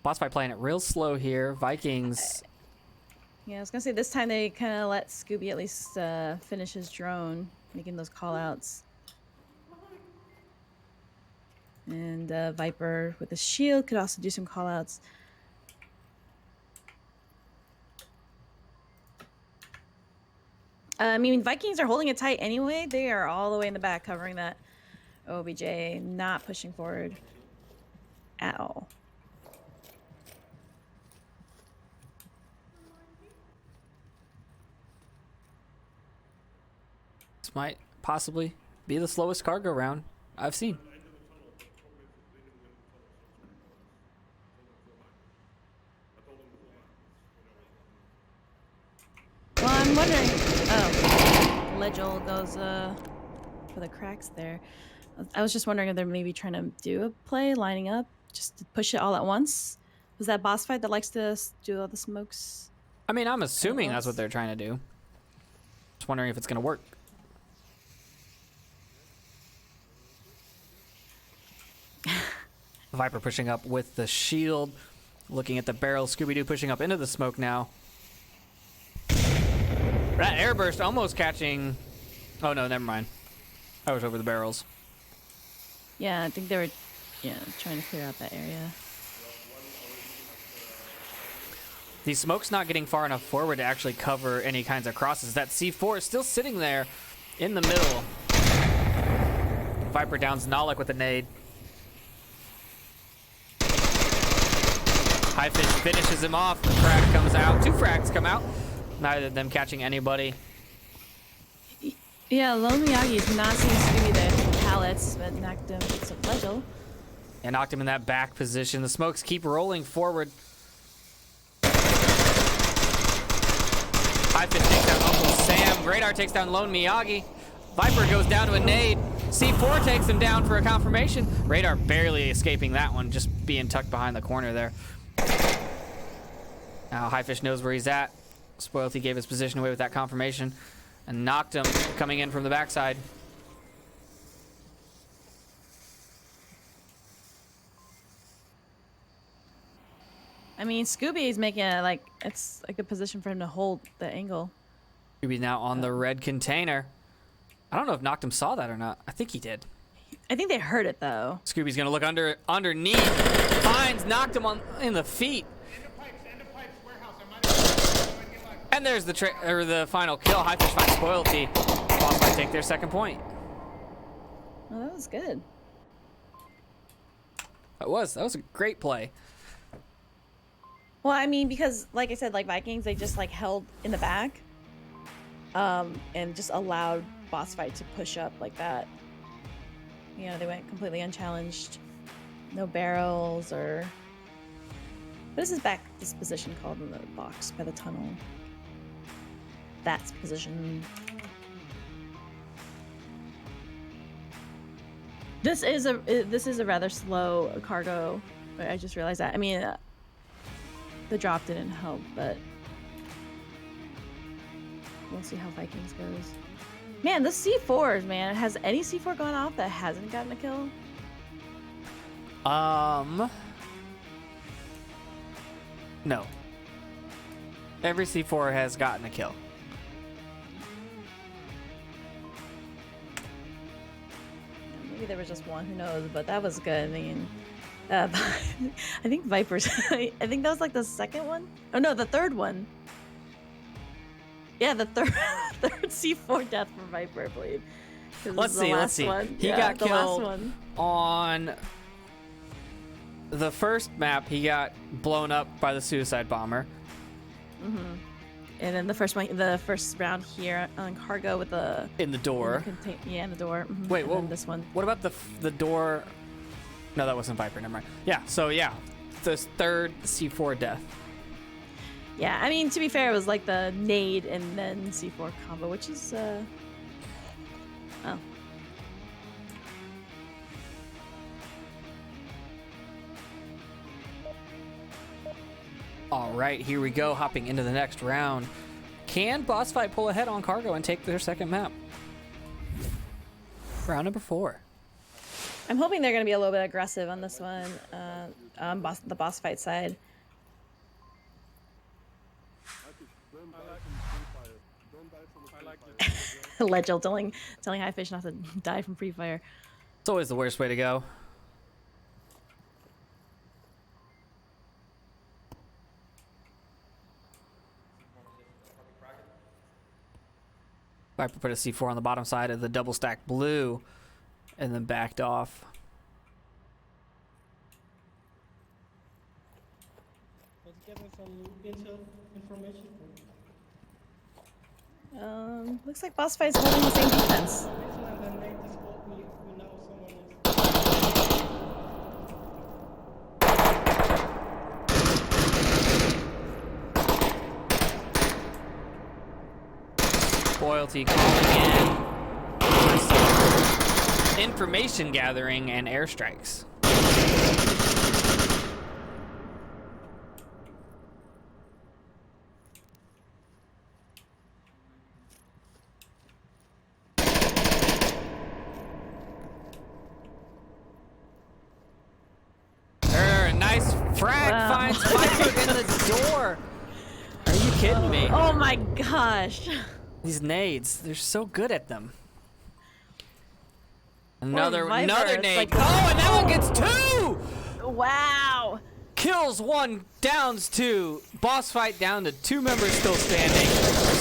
BossFight playing it real slow here. Vikings. Yeah, I was gonna say this time they kind of let Scooby at least finish his drone, making those call outs. And Viper with a shield could also do some call outs. I mean, Vikings are holding it tight anyway. They are all the way in the back covering that OBJ, not pushing forward at all. This might possibly be the slowest cargo round I've seen. Well, I'm wondering. Oh, Legel goes for the cracks there. I was just wondering if they're maybe trying to do a play, lining up, just to push it all at once. Was that boss fight that likes to do all the smokes? I mean, I'm assuming that's what they're trying to do. Just wondering if it's gonna work. Viper pushing up with the shield, looking at the barrel. Scooby-Doo pushing up into the smoke now. That airburst almost catching. Oh no, never mind. I was over the barrels. Yeah, I think they were, trying to clear out that area. The smoke's not getting far enough forward to actually cover any kinds of crosses. That C4 is still sitting there in the middle. Viper downs Nalik with a nade. Highfish finishes him off. The frag comes out. 2 frags come out. Neither of them catching anybody. Yeah, Lone Miyagi is not seeing Scooby there from pallets, but knocked him with some Legel. And knocked him in that back position. The smokes keep rolling forward. Highfish takes down Uncle Sam. Radar takes down Lone Miyagi. Viper goes down to a nade. C4 takes him down for a confirmation. Radar barely escaping that one, just being tucked behind the corner there. Now Highfish knows where he's at. Spoilty gave his position away with that confirmation and knocked him coming in from the backside. I mean, Scooby is making it it's a good position for him to hold the angle. Scooby now on the red container. I don't know if Knocked him saw that or not. I think he did. I think they heard it though. Scooby's gonna look underneath. Finds Knocked him in the feet. End of pipes, warehouse. I might get back. And there's the final kill. Highfish finds Spoilty. Boss might take their second point. Oh, that was good. That was a great play. Well, I mean, because like I said, Vikings, they just held in the back, and just allowed BossFight to push up like that. They went completely unchallenged. No barrels or. What is this position called in the box by the tunnel? That's position. This is a rather slow cargo. I just realized that. I mean, the drop didn't help, but we'll see how Vikings goes. Man, the C4s, man. Has any C4 gone off that hasn't gotten a kill? No. Every C4 has gotten a kill. Maybe there was just one, who knows, but that was good. I mean, I think Vipers, I think that was the second one? Oh no, the third one. Yeah, the third C4 death for Viper, I believe. Let's see. One. He got the killed last one. on the first map. He got blown up by the suicide bomber. And then the first round here on cargo with the In the door. yeah, in the door. Wait, and well, then this one. What about the door? No, that wasn't Viper. Never mind. Yeah. So yeah, the third C4 death. Yeah, I mean, to be fair, it was like the nade and then C4 combo, which is oh. All right, here we go. Hopping into the next round. Can BossFight pull ahead on cargo and take their second map? Round number 4. I'm hoping they're going to be a little bit aggressive on this one, on the boss fight side. Legel telling Highfish not to die from Free Fire. It's always the worst way to go. Viper put a C4 on the bottom side of the double stack blue and then backed off. Let's get some intel information. Looks like boss fight's holding the same defense. Loyalty calling in for some information gathering and airstrikes. Nice frag finds Viper in the door. Are you kidding me? Oh my gosh. These nades, they're so good at them. Viper, Another it's nade. like- Oh, and that one gets 2! Wow. Kills 1, downs 2. Boss fight down to 2 members still standing.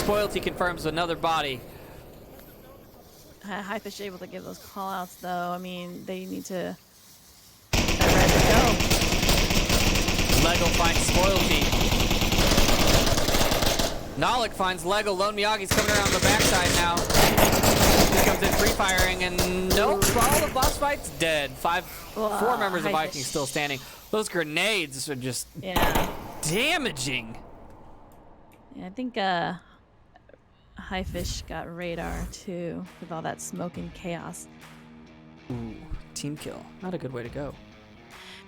Spoilty confirms another body. Highfish able to give those call outs though. I mean, they need to they're ready to go. Lego finds Spoilty. Nalik finds Lego. Lone Miyagi's coming around the backside now. He comes in free firing and nope, all the boss fight's dead. 4 members of Vikings still standing. Those grenades are just damaging. Yeah, I think Highfish got radar too with all that smoke and chaos. Ooh, team kill. Not a good way to go.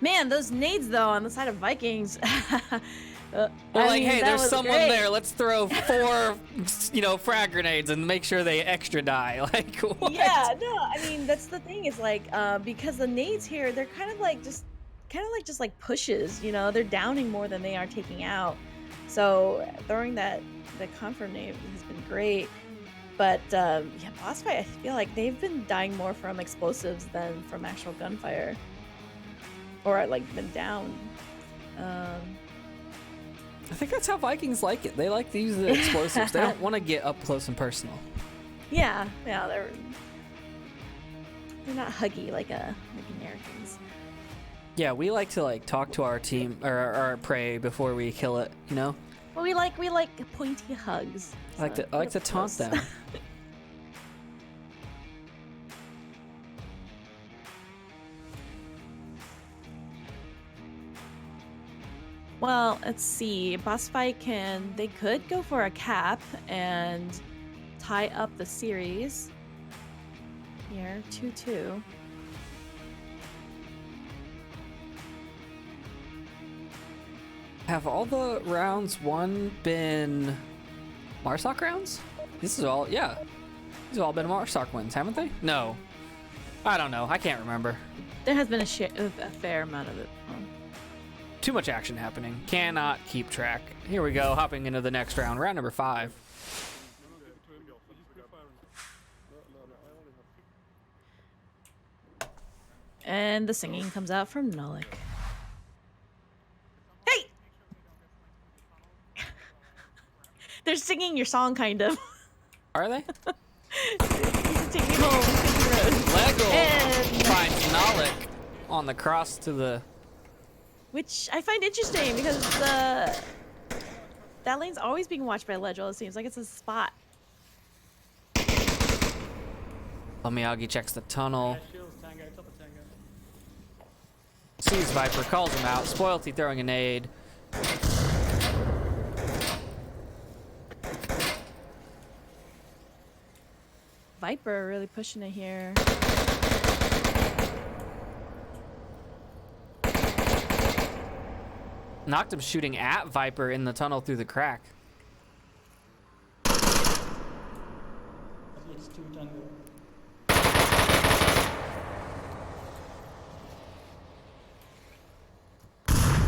Man, those nades though on the side of Vikings. They're I like, mean, hey, that there's was someone great. there. Let's throw 4, frag grenades and make sure they extra die. Like, what? Yeah, no, I mean that's the thing is like because the nades here they're kind of like just pushes, you know, they're downing more than they are taking out. So throwing the confirm nade has been great. But yeah, boss fight I feel like they've been dying more from explosives than from actual gunfire. Or like been down. I think that's how Vikings like it. They like to use the explosives. They don't want to get up close and personal. Yeah, they're not huggy like Americans. Yeah, we like to talk to our team or our prey before we kill it. You know, Well, we like pointy hugs. I like to taunt them. Well, let's see. Boss fight they could go for a cap and tie up the series. Here, 2-2. Have all the rounds won been Marsoc rounds? This is all, yeah. These have all been Marsoc wins, haven't they? No. I don't know. I can't remember. There has been a fair amount of it. Too much action happening. Cannot keep track. Here we go, hopping into the next round. Round number 5. And the singing comes out from Nalik. Hey! They're singing your song, kind of. Are they? Take me home. Take me road. Lego And- finds Nalik on the cross to the... Which I find interesting because that lane's always being watched by Ledgel. It seems like it's a spot. Miyagi checks the tunnel. Shields Tango, top of Tango. Sees Viper, calls him out. Spoilty throwing a nade. Viper really pushing it here. Knocked him shooting at Viper in the tunnel through the crack. At least 2 Tango.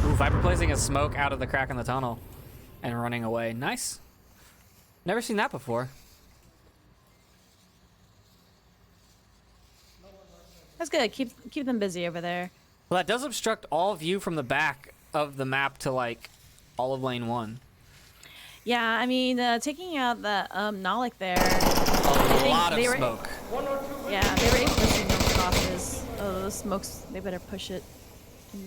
Ooh, Viper placing a smoke out of the crack in the tunnel and running away. Nice. Never seen that before. That's good. Keep them busy over there. Well, that does obstruct all view from the back of the map to like all of lane 1. Yeah, I mean, taking out the Nalik there. A lot of they were- smoke. Yeah, they were able to signal crosses. Oh, those smokes, they better push it.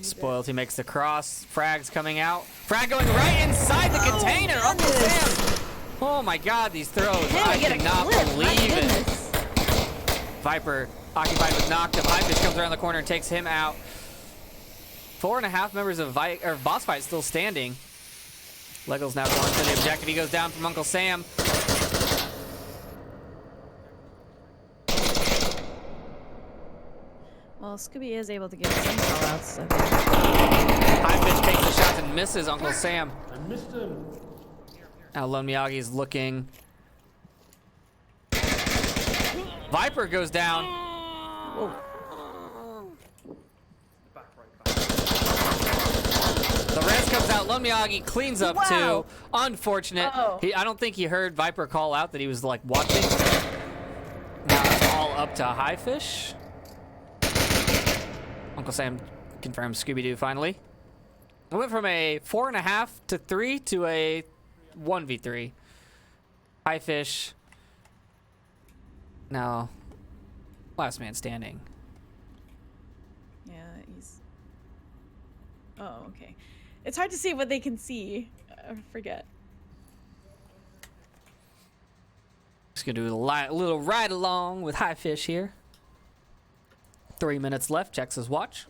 Spoilty makes the cross. Frag's coming out. Frag going right inside the container. Uncle goodness. Sam. Oh my god, these throws. Can't I we get a cannot clip? My believe it. goodness. Viper occupied with Nocta. Highfish comes around the corner and takes him out. 4.5 members of BossFight still standing. Lego's now going for the objective. He goes down from Uncle Sam. Well, Scooby is able to get some callouts. So. Highfish takes the shot and misses Uncle Sam. I missed him. Now Lone Miyagi's looking. Viper goes down. Whoa. The res comes out. Lone Miyagi cleans up Wow. too. Unfortunate. Oh. I don't think he heard Viper call out that he was like watching. Now it's all up to Highfish. Uncle Sam confirms Scooby-Doo finally. It went from a 4.5 to 3 to a 1v3. Highfish. Now, last man standing. Yeah, he's. Oh, okay. It's hard to see what they can see. I forget. Just gonna do a little ride along with Highfish here. 3 minutes left. Checks his watch.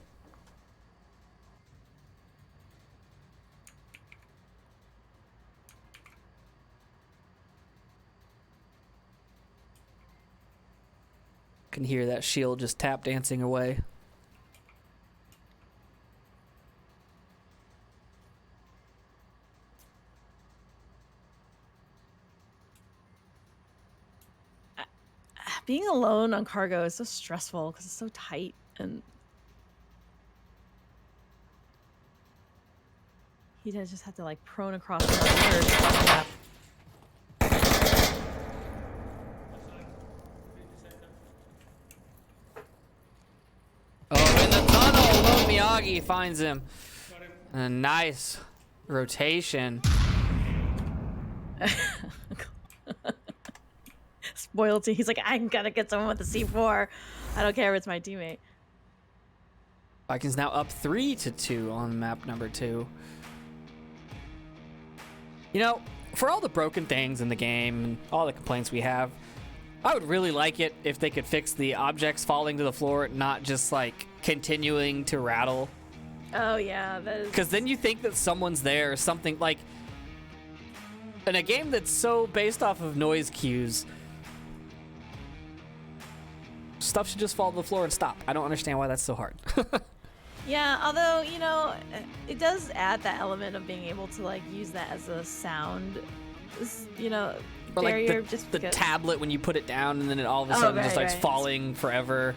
Can hear that shield just tap dancing away. Being alone on cargo is so stressful because it's so tight and he does just have to like prone across the map. Oh, in the tunnel, Lone Miyagi finds him. A nice rotation. Spoilty. He's like, I'm gonna get someone with the C4. I don't care if it's my teammate. Vikings now up 3-2 on map number 2. You know, for all the broken things in the game and all the complaints we have, I would really like it if they could fix the objects falling to the floor, not just like continuing to rattle. Oh yeah, that is. Because then you think that someone's there or something like. In a game that's so based off of noise cues, stuff should just fall to the floor and stop. I don't understand why that's so hard. Yeah, although, you know, it does add that element of being able to like use that as a sound, you know, Or like barrier. the, just the because. tablet when you put it down and then it all of a Oh, sudden right, just starts right. falling forever.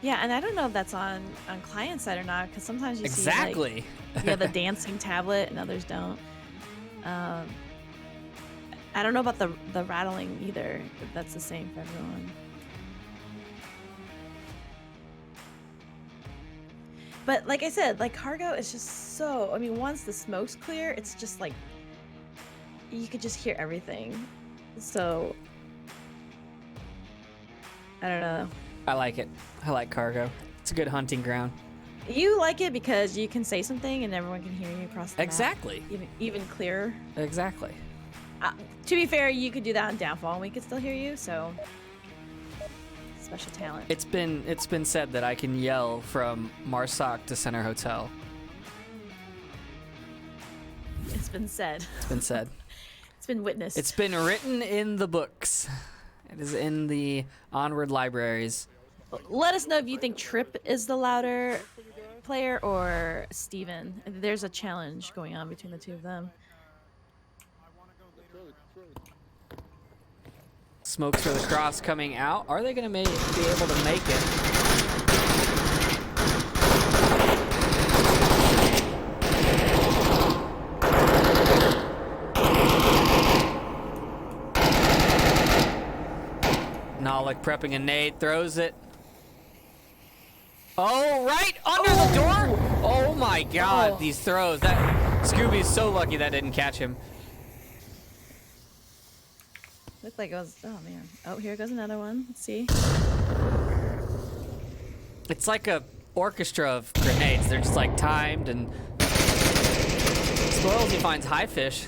Yeah, and I don't know if that's on client side or not, because sometimes you see Exactly. like, yeah, the dancing tablet and others don't. I don't know about the rattling either. If that's the same for everyone. But like I said, like cargo is just so. I mean, once the smoke's clear, it's just like you could just hear everything. So I don't know. I like it. I like cargo. It's a good hunting ground. You like it because you can say something and everyone can hear you across the map. Exactly. Even clearer. Exactly. To be fair, you could do that on Downfall and we could still hear you, so special talent. It's been said that I can yell from Marsoc to Center Hotel. It's been said. It's been said. It's been witnessed. It's been written in the books. It is in the Onward libraries. Let us know if you think Trip is the louder player or Steven. There's a challenge going on between the two of them. Smokes for the cross coming out. Are they going to be able to make it? Nalik prepping a nade, throws it. Oh, right under the door! Oh my god, Oh. these throws. That Scooby's so lucky that didn't catch him. Looked like it was. Oh man. Oh, here goes another one. Let's see. It's like a orchestra of grenades. They're just like timed and spoils. He finds high fish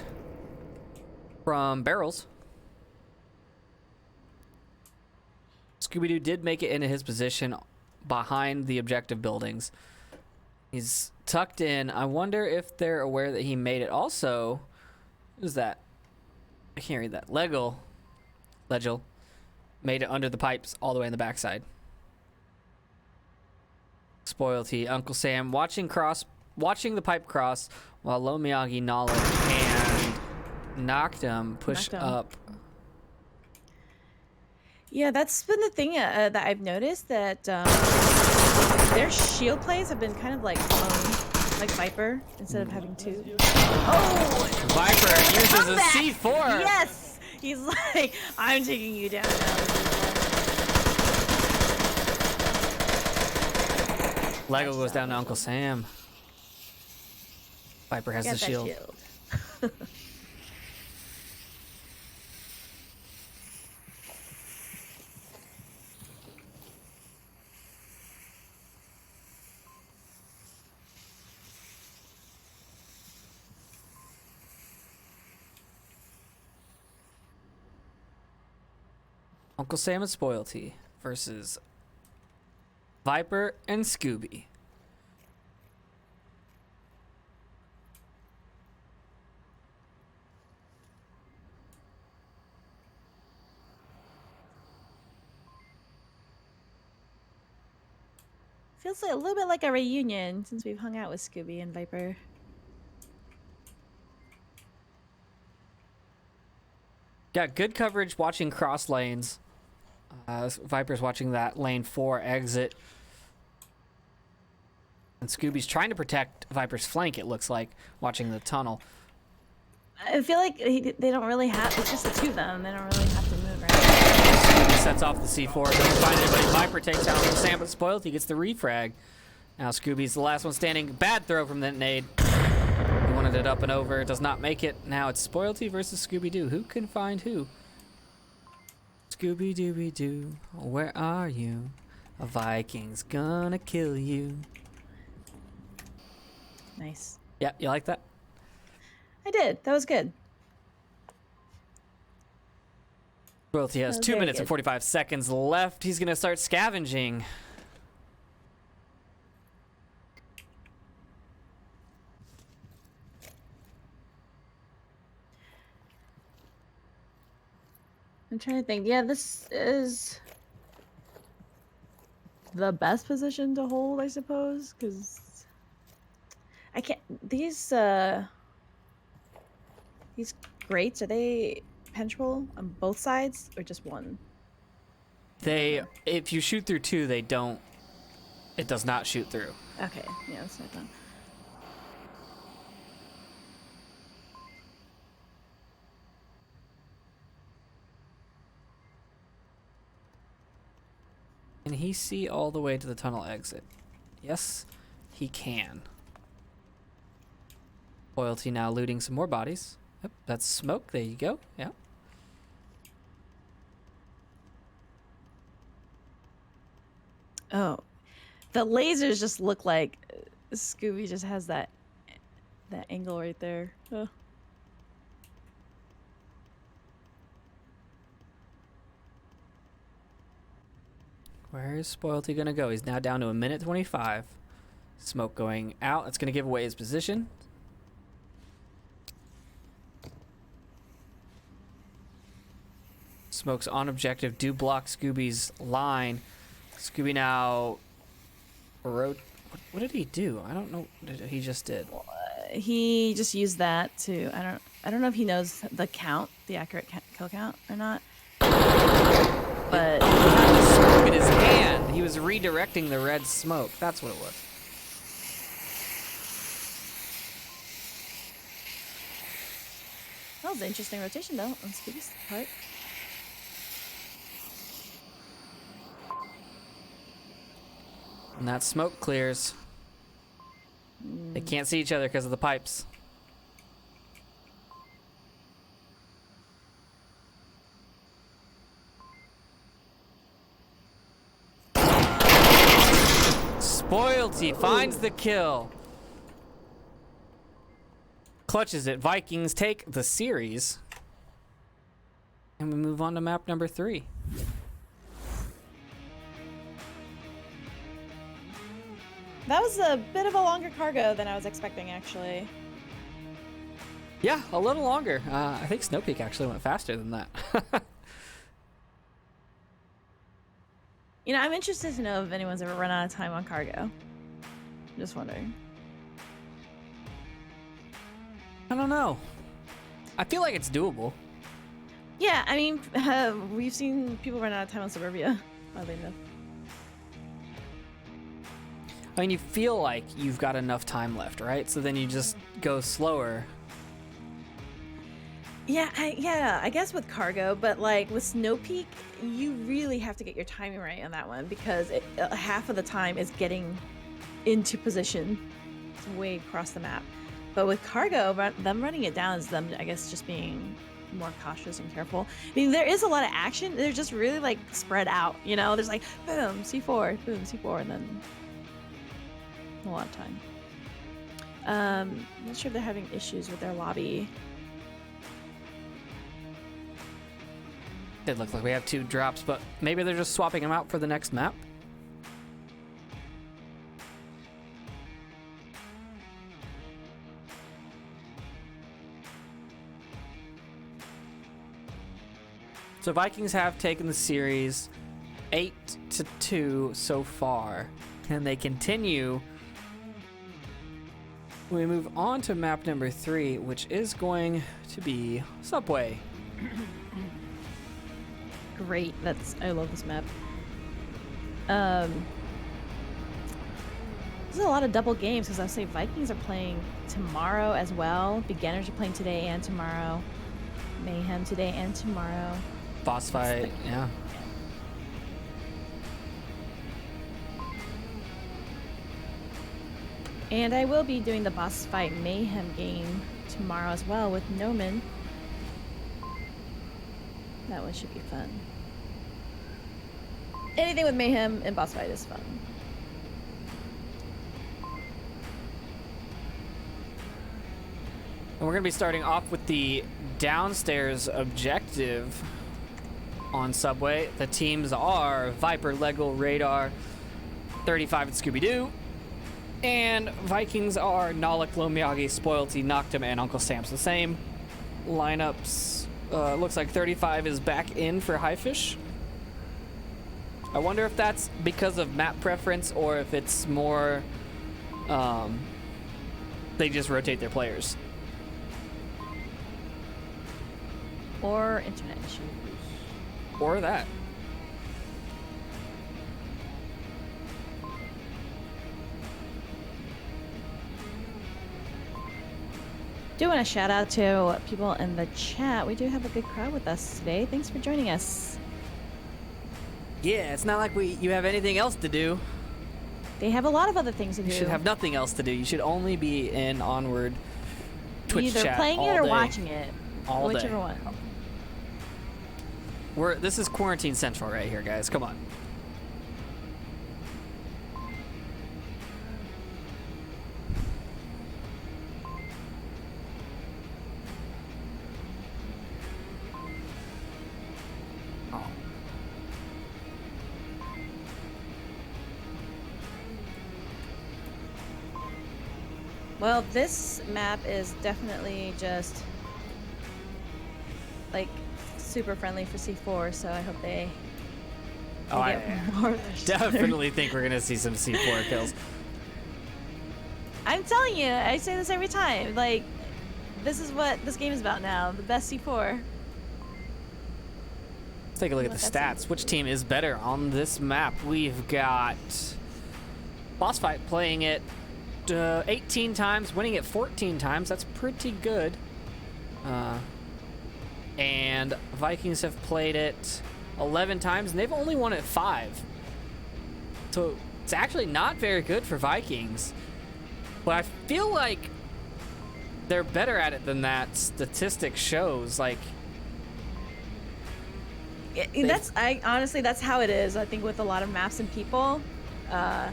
from barrels. Scooby-Doo did make it into his position behind the objective buildings. He's tucked in. I wonder if they're aware that he made it. Also, who's that? I can't read that. Legel made it under the pipes all the way in the backside. Spoilty, Uncle Sam watching the pipe cross while Low Miyagi knowledge and knocked him, pushed Knocked him. up. Yeah, that's been the thing that I've noticed, that their shield plays have been kind of like like Viper instead of having two. Oh! Viper uses a Comeback! C4. Yes! He's like, I'm taking you down now. Lego goes down to Uncle Sam. Viper has Got the that shield. Uncle Sam and Spoilty versus Viper and Scooby. Feels like a little bit like a reunion since we've hung out with Scooby and Viper. Got good coverage watching cross lanes. Viper's watching that lane 4 exit. And Scooby's trying to protect Viper's flank, it looks like, watching the tunnel. I feel like they don't really have, it's just the two of them. They don't really have to move, right? Scooby sets off the C4, doesn't find anybody. Viper takes down Sam, but Spoilty gets the refrag. Now Scooby's the last one standing. Bad throw from that nade. He wanted it up and over, does not make it. Now it's Spoilty versus Scooby-Doo. Who can find who? Scooby-Dooby-Doo, where are you? A Viking's gonna kill you. Nice. Yeah, you like that? I did. That was good. Royalty has That was 2 very minutes and good. 45 seconds left. He's gonna start scavenging. I'm trying to think. Yeah, this is the best position to hold, I suppose, because I can't. These grates, are they penetrable on both sides or just one? They, if you shoot through 2, they don't. It does not shoot through. Okay, yeah, that's what I thought. Can he see all the way to the tunnel exit? Yes, he can. Loyalty now looting some more bodies. Yep, that's smoke. There you go. Yeah. Oh, the lasers just look like Scooby just has that angle right there. Ugh. Where is Spoilty gonna go? He's now down to 1:25. Smoke going out. That's gonna give away his position. Smoke's on objective. Do block Scooby's line. Scooby now. What did he do? I don't know what he just did. He just used that to. I don't know if he knows the count, the accurate kill count or not. But He had the smoke in his hand. He was redirecting the red smoke. That's what it was. that was an interesting rotation though on Scooby's part. And that smoke clears. They can't see each other because of the pipes. Spoilty finds the kill. Clutches it. Vikings take the series. And we move on to map number 3. That was a bit of a longer cargo than I was expecting, actually. Yeah, a little longer. I think Snow Peak actually went faster than that. You know, I'm interested to know if anyone's ever run out of time on cargo. Just wondering. I don't know. I feel like it's doable. Yeah, I mean, we've seen people run out of time on Suburbia, oddly enough. I mean, you feel like you've got enough time left, right? So then you just go slower. Yeah, I guess with cargo, but like with Snow Peak, you really have to get your timing right on that one because half of the time is getting into position. It's way across the map. But with cargo, them running it down is them, I guess, just being more cautious and careful. I mean, there is a lot of action. They're just really like spread out, you know? There's like, boom, C4, and then a lot of time. I'm not sure if they're having issues with their lobby. It looks like we have 2 drops, but maybe they're just swapping them out for the next map. So Vikings have taken the series 8-2 so far. Can they continue? We move on to map number 3, which is going to be Subway. Great, I love this map. There's a lot of double games because I say Vikings are playing tomorrow as well. Beginners are playing today and tomorrow. Mayhem today and tomorrow. BossFight, yeah. And I will be doing the BossFight Mayhem game tomorrow as well with Noman. That one should be fun. Anything with Mayhem and BossFight is fun. And we're going to be starting off with the downstairs objective on Subway. The teams are Viper, Lego, Radar, 35 and Scooby-Doo. And Vikings are Nalik, Lomyagi, Spoilty, Noctum, and Uncle Sam's. The same lineups. Looks like 35 is back in for Highfish. I wonder if that's because of map preference or if it's more they just rotate their players. Or internet issues. Or that. Do want to shout out to people in the chat. We do have a good crowd with us today. Thanks for joining us. Yeah, it's not like you have anything else to do. They have a lot of other things to do. You should have nothing else to do. You should only be in Onward Twitch either chat playing all it or day. watching it. All Whichever day. one. This is quarantine central right here, guys. Come on. Well, this map is definitely just like super friendly for C4, so I hope they Oh, I get more of their stuff. definitely think we're gonna see some C4 kills. I'm telling you, I say this every time. Like, this is what this game is about now. The best C4. Let's take a look at the stats. Which team is better on this map? We've got BossFight playing it 18 times, winning it 14 times. That's pretty good. And Vikings have played it 11 times, and they've only won it 5. So it's actually not very good for Vikings. But I feel like they're better at it than that statistic shows. Like, Honestly, that's how it is. I think with a lot of maps and people. I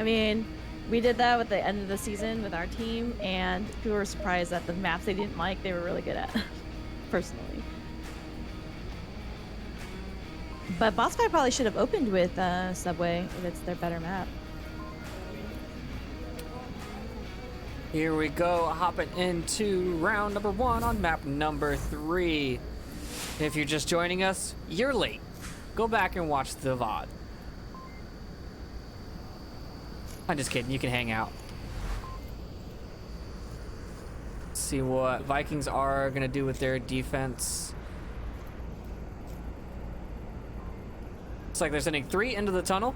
mean, we did that with the end of the season with our team, and people were surprised that the maps they didn't like, they were really good at, personally. But BossFight probably should have opened with Subway if it's their better map. here we go, hopping into round number 1 on map number 3. If you're just joining us, you're late. Go back and watch the VOD. I'm just kidding, you can hang out. See what Vikings are gonna do with their defense. Looks like they're sending 3 into the tunnel.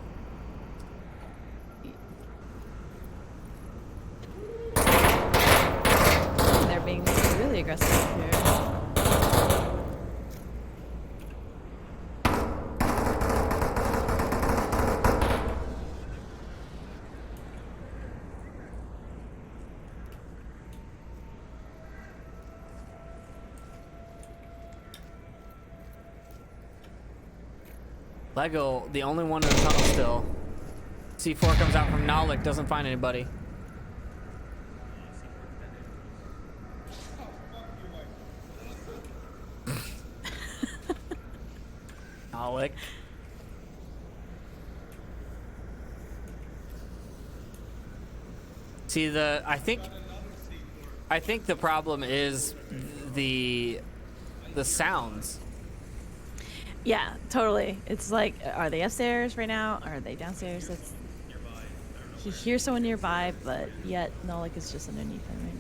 They're being really aggressive here. Lego, the only one in the tunnel still. C4 comes out from Nalik, doesn't find anybody. Nalik. See, I think the problem is the sounds. Yeah, totally. It's like, are they upstairs right now? Are they downstairs? He hears someone nearby, but yet Nolik is just underneath him, right?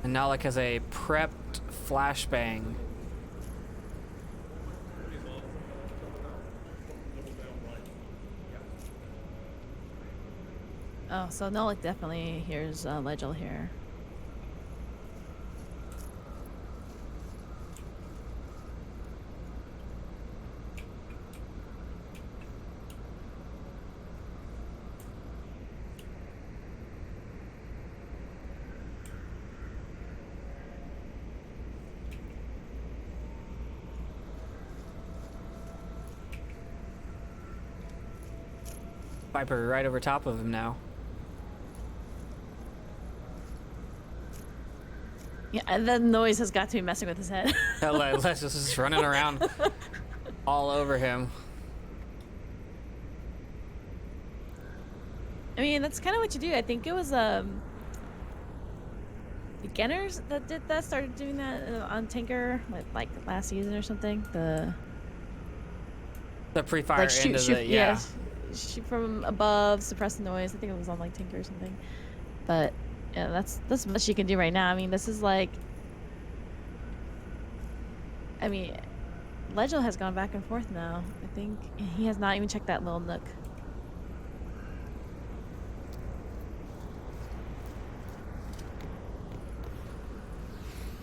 And Nalik has a prepped flashbang. Oh, so Nolik definitely hears Legel here. Viper right over top of him now. Yeah, and the noise has got to be messing with his head. Les is just running around all over him. I mean, that's kind of what you do. I think it was beginners that did that, started doing that on Tinker, like last season or something. The pre-fire like into the yeah. Shoot from above, suppress the noise. I think it was on like Tinker or something. But yeah, that's what you can do right now. I mean, this is like, I mean, Legel has gone back and forth now. I think he has not even checked that little nook.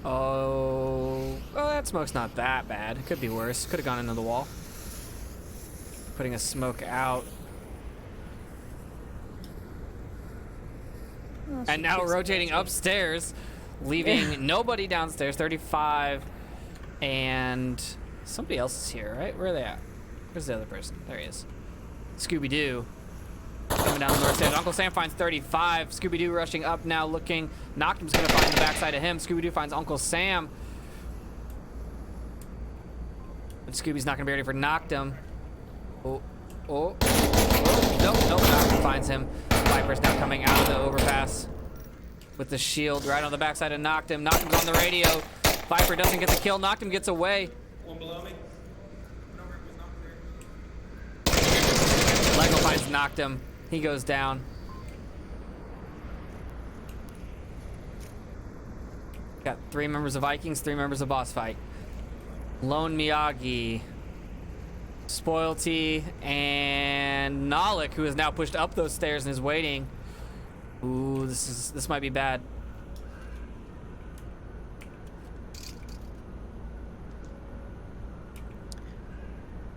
Oh, that smoke's not that bad. It could be worse. Could have gone into the wall. Putting a smoke out. Oh, And now rotating upstairs, leaving nobody downstairs. 35, and somebody else is here, right? Where are they at? Where's the other person? There he is. Scooby-Doo coming down the north stairs. Uncle Sam finds 35. Scooby-Doo rushing up now, looking. Noctum's gonna find the backside of him. Scooby-Doo finds Uncle Sam. But Scooby's not gonna be ready for Noctum. Oh. Nope. Noctum finds him. Viper's now coming out of the overpass. with the shield right on the backside of Noctum. Noctum's on the radio. Viper doesn't get the kill. Noctum gets away. One below me. Lego finds Noctum. He goes down. Got 3 members of Vikings, 3 members of BossFight. Lone Miyagi, Spoilty, and Nalik, who has now pushed up those stairs and is waiting. Ooh, this might be bad.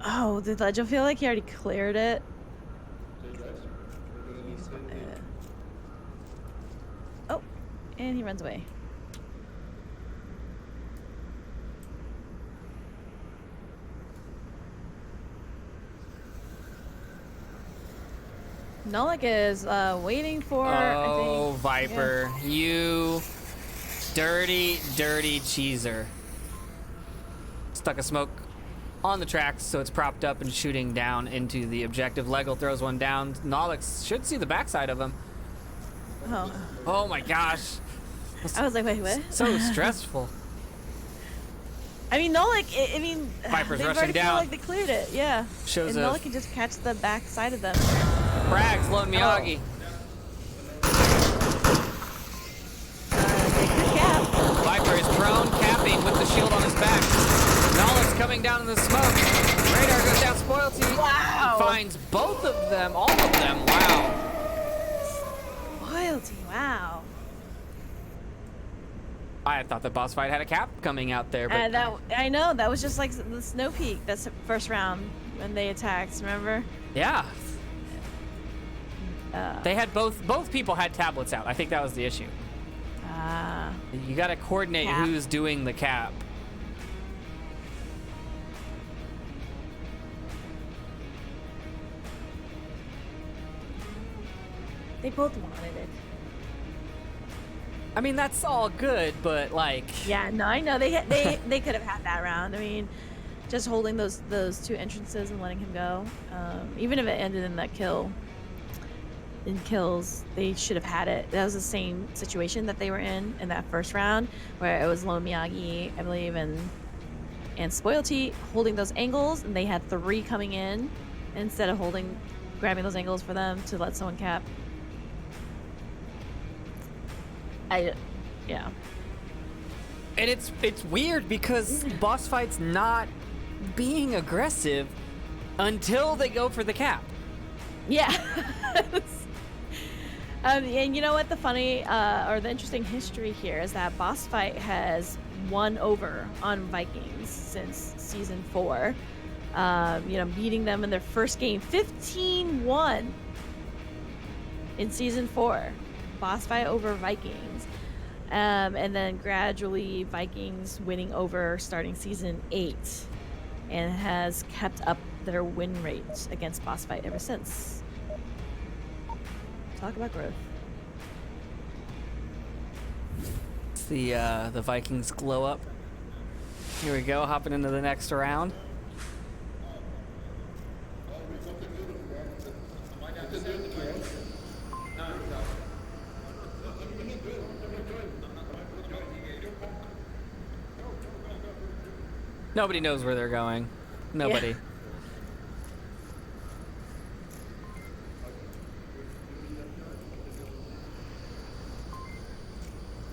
Oh, did I feel like he already cleared it? Oh, and he runs away. Nolik is waiting for. Oh, I think, Viper, you dirty, dirty cheeser. Stuck a smoke on the tracks, so it's propped up and shooting down into the objective. Lego throws one down. Nolix should see the backside of him. Oh, Oh my gosh. I was like, wait, what? So stressful. I mean, Nolik. I mean, Viper's they rushing already down. feel like they cleared it. Yeah. Shows and a- Nolik can just catch the back side of them. Frags, Lone Miyagi. Take the cap. Viper is prone, capping with the shield on his back. Nolix coming down in the smoke. Radar goes down, Spoilty. Wow. Finds both of them, all of them. Wow. Loyalty. Wow. I thought the boss fight had a cap coming out there, but I know that was just like the Snow Peak. That's the first round when they attacked. Remember? yeah. They had both people had tablets out. I think that was the issue. Ah. You got to coordinate Cap. who's doing the cap. They both wanted it. I mean, that's all good, but like, Yeah, no, I know they could have had that round. I mean, just holding those 2 entrances and letting him go, even if it ended in that kill, in kills, they should have had it. That was the same situation that they were in that first round, where it was Lone Miyagi, I believe, and Spoilty holding those angles, and they had 3 coming in instead of grabbing those angles for them to let someone cap. Yeah. and it's weird because boss fight's not being aggressive until they go for the cap. Yeah. And you know what the funny or the interesting history here is that BossFight has won over on Vikings since season 4. Beating them in their first game 15-1 in season 4. BossFight over Vikings. And then gradually Vikings winning over starting season 8, and has kept up their win rate against BossFight ever since. Talk about growth. It's the Vikings glow up. Here we go, hopping into the next round. Nobody knows where they're going. Nobody. Yeah.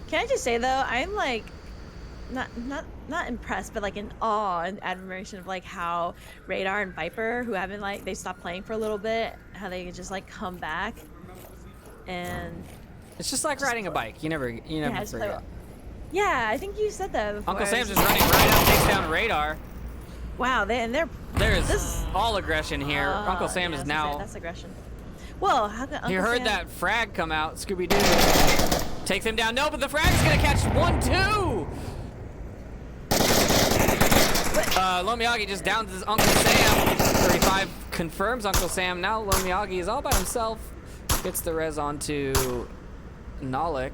Can I just say though, I'm like not impressed, but like in awe and admiration of like how Radar and Viper, who haven't they stopped playing for a little bit, how they just like come back and It's just like riding a bike. You never just forget. like, yeah, I think you said that before. Uncle Sam's just running right up, takes down Radar. Wow, they're There's all aggression here. Oh, Uncle Sam yeah, is I was gonna say, now. that's aggression. Well, how can Uncle You heard Sam... that frag come out. Scooby Doo takes him down. No, but the frag is gonna catch 1-2. Lone Miyagi just downs his Uncle Sam. 35 confirms Uncle Sam. Now Lone Miyagi is all by himself. Gets the res onto Nalik.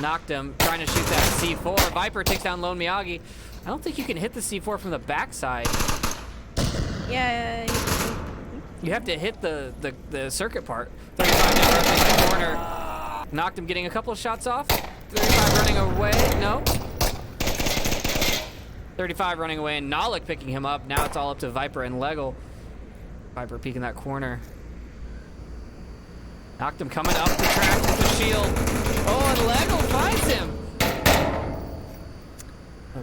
knocked him, trying to shoot that C4. Viper takes down Lone Miyagi. I don't think you can hit the C4 from the backside. Yeah. You have to hit the circuit part. 35 now rushing the corner. Knocked him, getting a couple of shots off. 35 running away. No. 35 running away, and Nalik picking him up. Now it's all up to Viper and Legel. Viper peeking that corner. Knocked him coming up the track with the shield. Oh, and Legel finds him.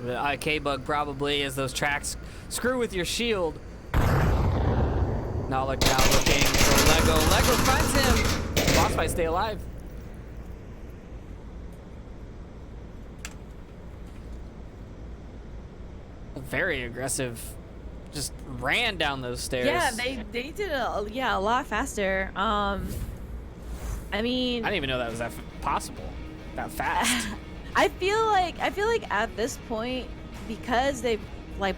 A IK bug probably, as those tracks screw with your shield. Nalik now looking for Lego. Lego finds him. Boss fight, stay alive. Very aggressive. Just ran down those stairs. Yeah, they did a lot faster. I mean, I didn't even know that was that possible. That fast. I feel like at this point, because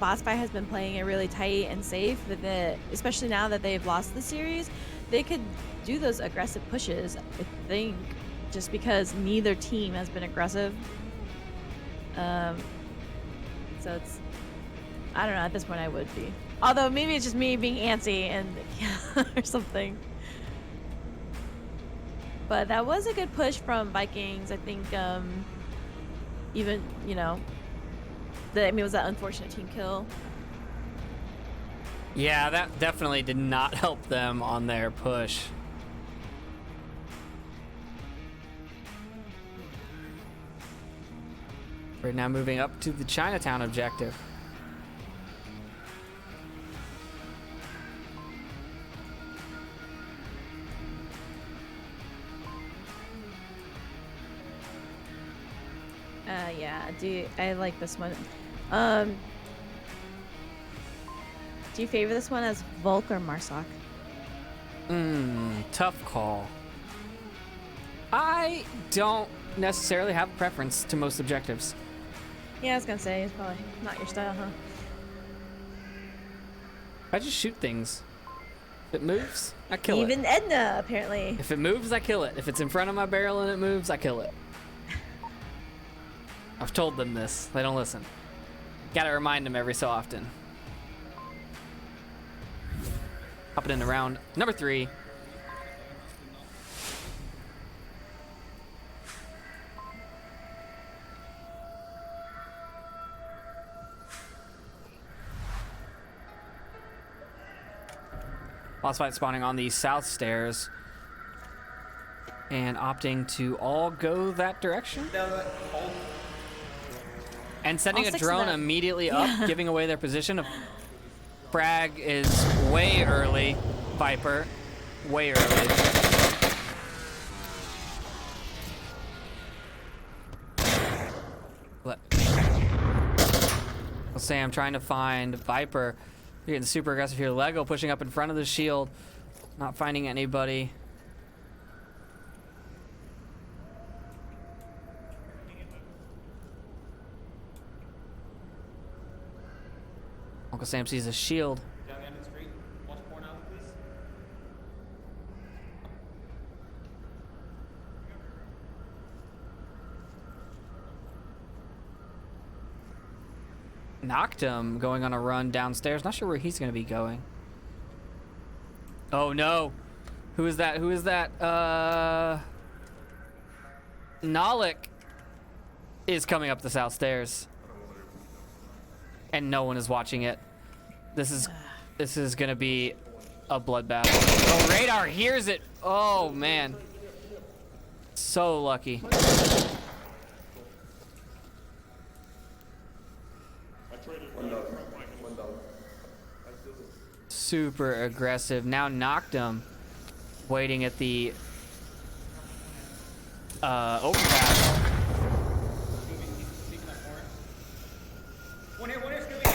Boss Fight has been playing it really tight and safe, that especially now that they've lost the series, they could do those aggressive pushes. I think just because neither team has been aggressive. So it's, I don't know. At this point, I would be. Although maybe it's just me being antsy and or something. But that was a good push from Vikings. I think even, it was that unfortunate team kill. Yeah, that definitely did not help them on their push. We're now moving up to the Chinatown objective. Yeah, I like this one. Do you favor this one as Volk or Marsoc? Tough call. I don't necessarily have a preference to most objectives. Yeah, I was gonna say, it's probably not your style, huh? I just shoot things. If it moves, I kill it. Even Edna, apparently. If it moves, I kill it. If it's in front of my barrel and it moves, I kill it. I've told them this. They don't listen. Gotta remind them every so often. Hopping into round number 3. Boss fight spawning on the south stairs and opting to all go that direction. And sending All a 6 of drone them. immediately up, giving away their position. A frag is way early. Viper, way early. Let's say I'm trying to find Viper. You're getting super aggressive here. Lego pushing up in front of the shield. Not finding anybody. Uncle Sam sees a shield. Down the end of the street. Watch porn out, please. Knocked him going on a run downstairs. Not sure where he's going to be going. Oh no. Who is that? Who is that? Nalik is coming up the south stairs. And no one is watching it. This is going to be a bloodbath. Oh, Radar hears it. Oh man. So lucky. Super aggressive. Now knocked him. Waiting at the overpass. One here, Scooby.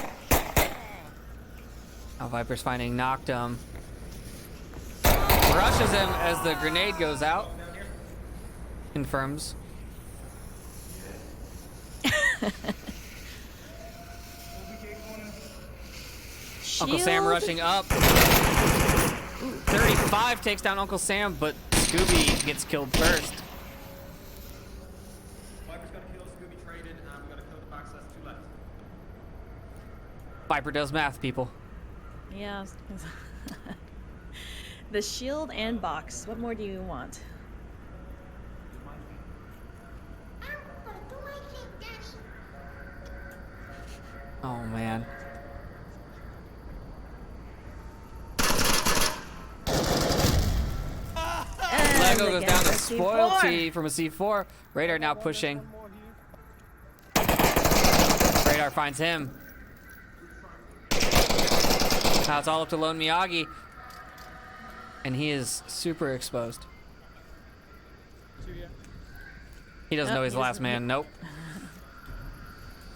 Now Viper's finding knocked him. Rushes him as the grenade goes out. Confirms. Uncle Sam Shield. rushing up. 35 takes down Uncle Sam, but Scooby gets killed first. Viper does math, people. Yeah. The shield and box. What more do you want? Oh man. And Lego goes again down to for C4. Spoilty from a C4. Radar now pushing. Radar finds him. Now it's all up to Lone Miyagi. And he is super exposed. He doesn't know he's the last man. Nope.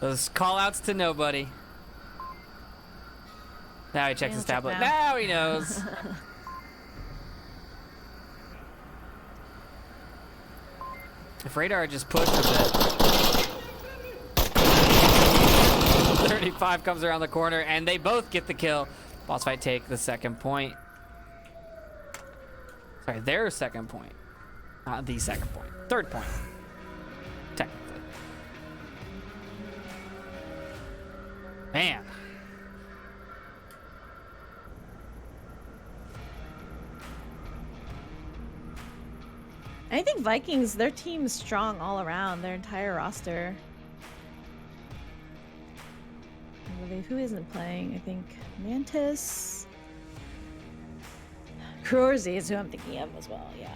Those call outs to nobody. Now he checks his tablet. Now he knows. If Radar had just pushed a bit. 35 comes around the corner and they both get the kill. BossFight take the second point. Sorry, their second point. Not the second point. Third point. Technically. Man. I think Vikings, their team's strong all around, their entire roster. I believe who isn't playing? I think Mantis. Crurzy is who I'm thinking of as well, yeah.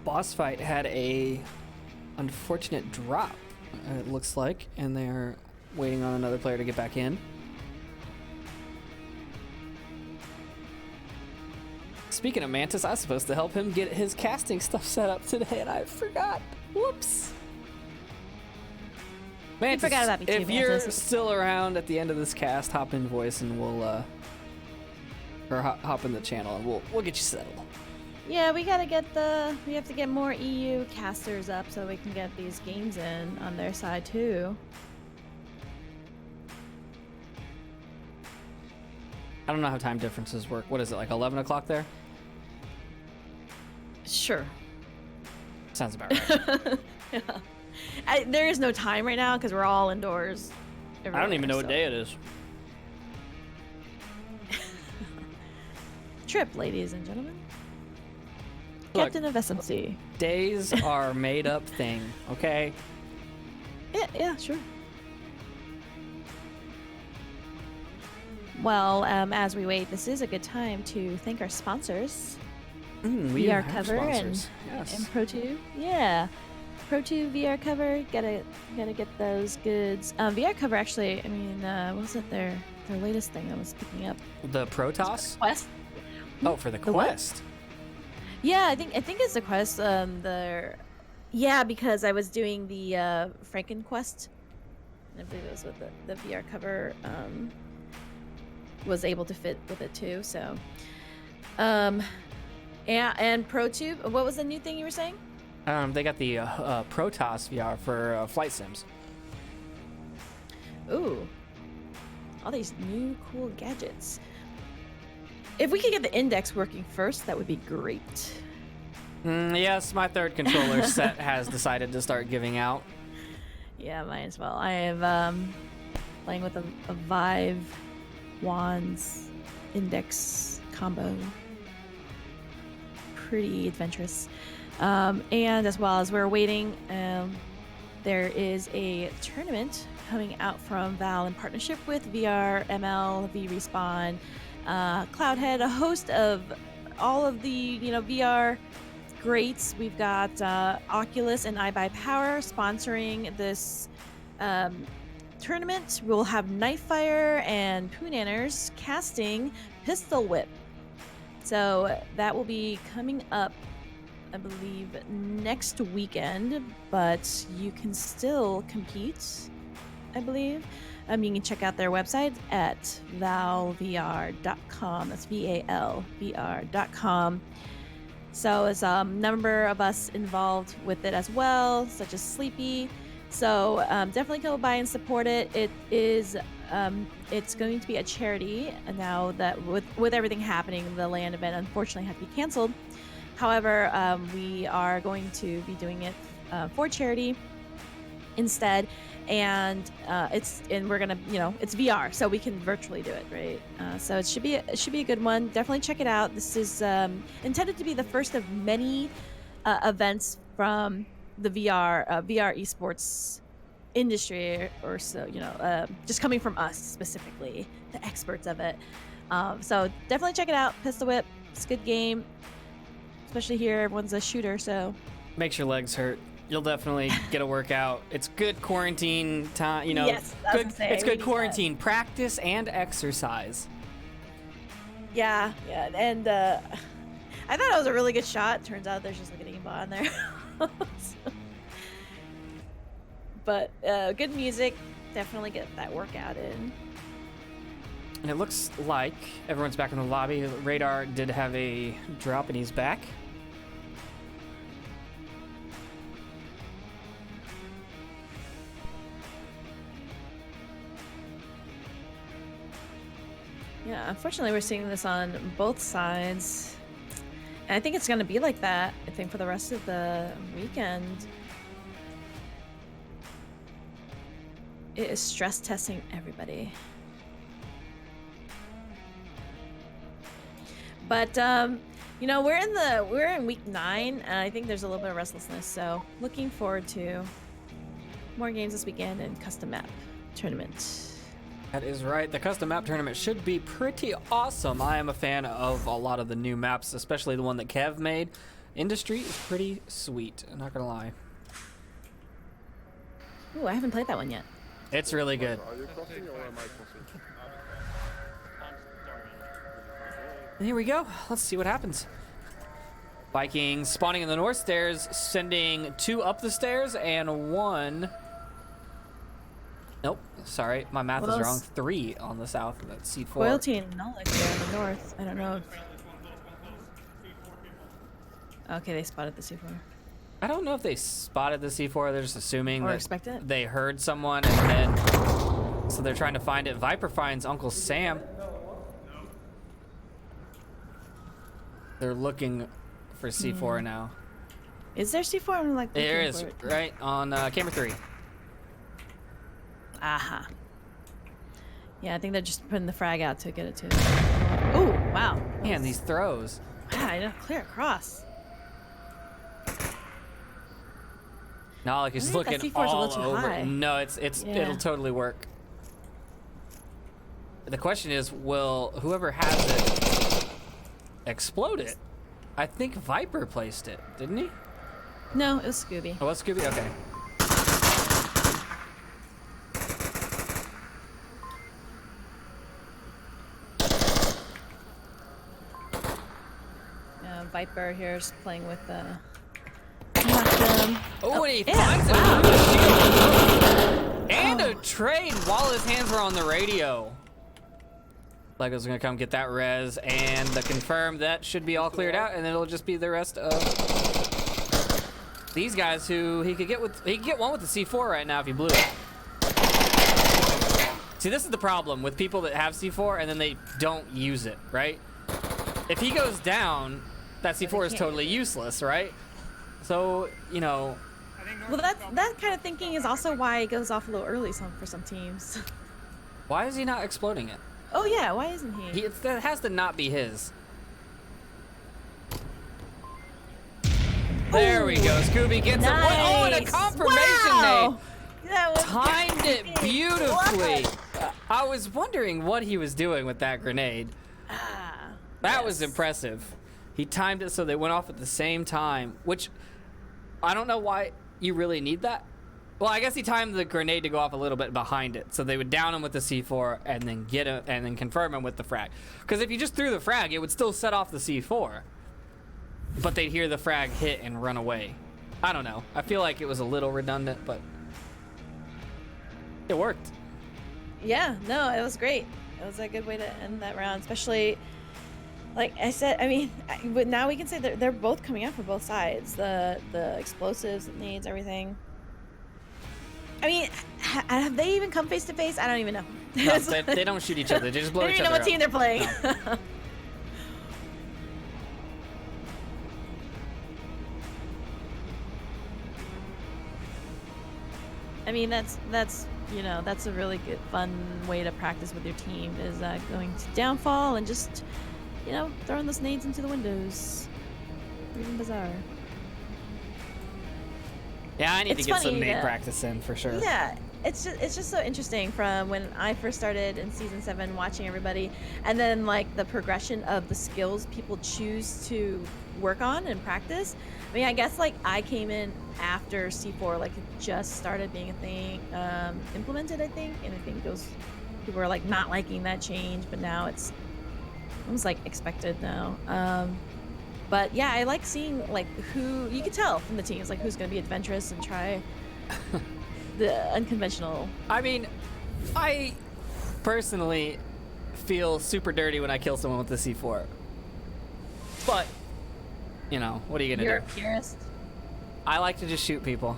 BossFight had a unfortunate drop, it looks like, and they're waiting on another player to get back in. Speaking of Mantis, I was supposed to help him get his casting stuff set up today, and I forgot. Whoops. Mantis, forgot about me too, if you're Mantis. still around at the end of this cast, hop in voice and we'll, or hop in the channel and we'll get you settled. Yeah, we have to get more EU casters up so we can get these games in on their side too. I don't know how time differences work. What is it, like 11 o'clock there? Sure. Sounds about right. Yeah. There is no time right now because we're all indoors. I don't even know what so. day it is. Trip, ladies and gentlemen. Look, Captain of SMC. days are made up thing, okay? Yeah, sure. Well, as we wait, this is a good time to thank our sponsors. We VR have cover sponsors. and Yes. ProTube. Yeah. ProTube VR cover. Gotta get those goods. VR cover actually, I mean, what was it their latest thing I was picking up? The Protoss? Quest? Oh, for the The what? Quest. Yeah, I think it's the Quest. Yeah, because I was doing the FrankenQuest. I believe it was with the VR cover. Was able to fit with it too. So, yeah, and ProTube. What was the new thing you were saying? They got the Protoss VR for flight sims. Ooh, all these new cool gadgets. If we could get the index working first, that would be great. Yes, my third controller set has decided to start giving out. Yeah, mine as well. I have playing with a Vive wands index combo. Pretty adventurous. And as well as we're waiting, there is a tournament coming out from Valve in partnership with VRML, V-Respawn, Cloudhead, a host of all of the VR greats. We've got Oculus and iBuyPower sponsoring this tournament. We'll have Nightfire and Poonanners casting Pistol Whip. So that will be coming up, I believe, next weekend, but you can still compete, I believe. You can check out their website at valvr.com. That's VALVR.com. So there's a number of us involved with it as well, such as Sleepy. So definitely go by and support it. It is, it's going to be a charity now that with everything happening, the LAN event unfortunately had to be canceled. However, we are going to be doing it for charity instead, and we're gonna, it's VR, so we can virtually do it, right? So it should be a good one. Definitely check it out. This is intended to be the first of many events from the VR esports industry, or so, just coming from us specifically, the experts of it. So definitely check it out. Pistol Whip, it's a good game, especially here everyone's a shooter, so Makes your legs hurt. You'll definitely get a workout. It's good quarantine time, Yes, I was gonna say, it's we good need quarantine practice and exercise. yeah. And I thought it was a really good shot. Turns out there's just like an aimbot on there. But good music, definitely get that workout in. And it looks like everyone's back in the lobby. Radar did have a drop and he's back. Yeah, unfortunately we're seeing this on both sides. And I think it's gonna be like that, I think, for the rest of the weekend. It is stress testing everybody. But we're in week 9, and I think there's a little bit of restlessness, so looking forward to more games this weekend and custom map tournament. That is right. The custom map tournament should be pretty awesome. I am a fan of a lot of the new maps, especially the one that Kev made. Industry is pretty sweet, I'm not gonna lie. Ooh, I haven't played that one yet. It's really good. Are you crossing or am I crossing? Here we go. Let's see what happens. Vikings spawning in the north stairs, sending 2 up the stairs and 1. Nope, sorry, my math is wrong. 3 on the south. That's C4. Loyalty and knowledge there in the north. I don't know. Okay, they spotted the C4. I don't know if they spotted the C4. They're just assuming Or that expect it. they heard someone, and then so they're trying to find it. Viper finds Uncle Sam. They're looking for C4 now. Is there C4? I'm like There looking is, for it. right on camera 3. Aha. Yeah, I think they're just putting the frag out to get it to. Oh, wow. Man, these throws. Wow, I didn't clear across. Nalik is I think that looking C4's a all little too over. high. No, it'll totally work. The question is, will whoever has it explode it? I think Viper placed it, didn't he? No, it was Scooby. Oh, was Scooby? Okay. Viper here is playing with Oh, and he yeah, finds it. wow. And a trade while his hands were on the radio. Lego's gonna come get that res and the confirm. That should be all cleared out, and then it'll just be the rest of these guys who he could get one with the C4 right now if he blew it. See, this is the problem with people that have C4 and then they don't use it, right? If he goes down, that C4 is totally useless, right? So, Well, that kind of thinking is also why it goes off a little early for some teams. why is he not exploding it? Oh yeah, why isn't he? That has to not be his. There we go. Scooby gets a one. Oh, and a confirmation Wow. nade. That was Timed it good. beautifully. What? I was wondering what he was doing with that grenade. That was impressive. He timed it so they went off at the same time, which I don't know why you really need that. Well, I guess he timed the grenade to go off a little bit behind it, so they would down him with the C4 and then get him and then confirm him with the frag. Because if you just threw the frag, it would still set off the C4, but they'd hear the frag hit and run away. I don't know. I feel like it was a little redundant, but it worked. Yeah, no, it was great. It was a good way to end that round, especially, like I said, I mean, but now we can say that they're both coming out for both sides. The explosives, the nades, everything. I mean, have they even come face to face? I don't even know. No, they don't shoot each other. They just blow They each don't other even know what team up. they're playing. I mean, that's you know, that's a really good, fun way to practice with your team is going to downfall and just, you know, throwing those nades into the windows. Even bizarre. Yeah, I need It's to get some funny nade that- practice in for sure. Yeah, it's just so interesting from when I first started in season 7 watching everybody, and then like the progression of the skills people choose to work on and practice. I mean, I guess like I came in after C4 like it just started being a thing implemented, I think, and I think those people were like not liking that change, but now it's almost like expected now. But yeah, I like seeing like who you can tell from the teams like who's going to be adventurous and try the unconventional. I mean, I personally feel super dirty when I kill someone with the C4. But, you know, what are you gonna You're a do? purist. I like to just shoot people.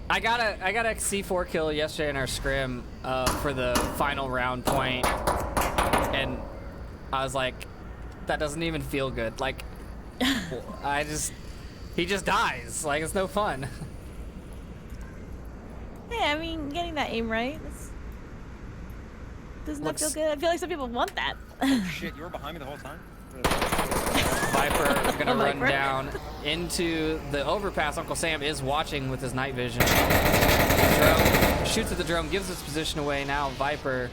I got a C4 kill yesterday in our scrim for the final round point, and I was like, that doesn't even feel good. Like, he just dies. Like, it's no fun. Hey, I mean, getting that aim right, doesn't that feel Looks- good? I feel like some people want that. Shit, you were behind me the whole time? Viper gonna run Viper. down into the overpass. Uncle Sam is watching with his night vision. Drone shoots at the drone, gives its position away. Now Viper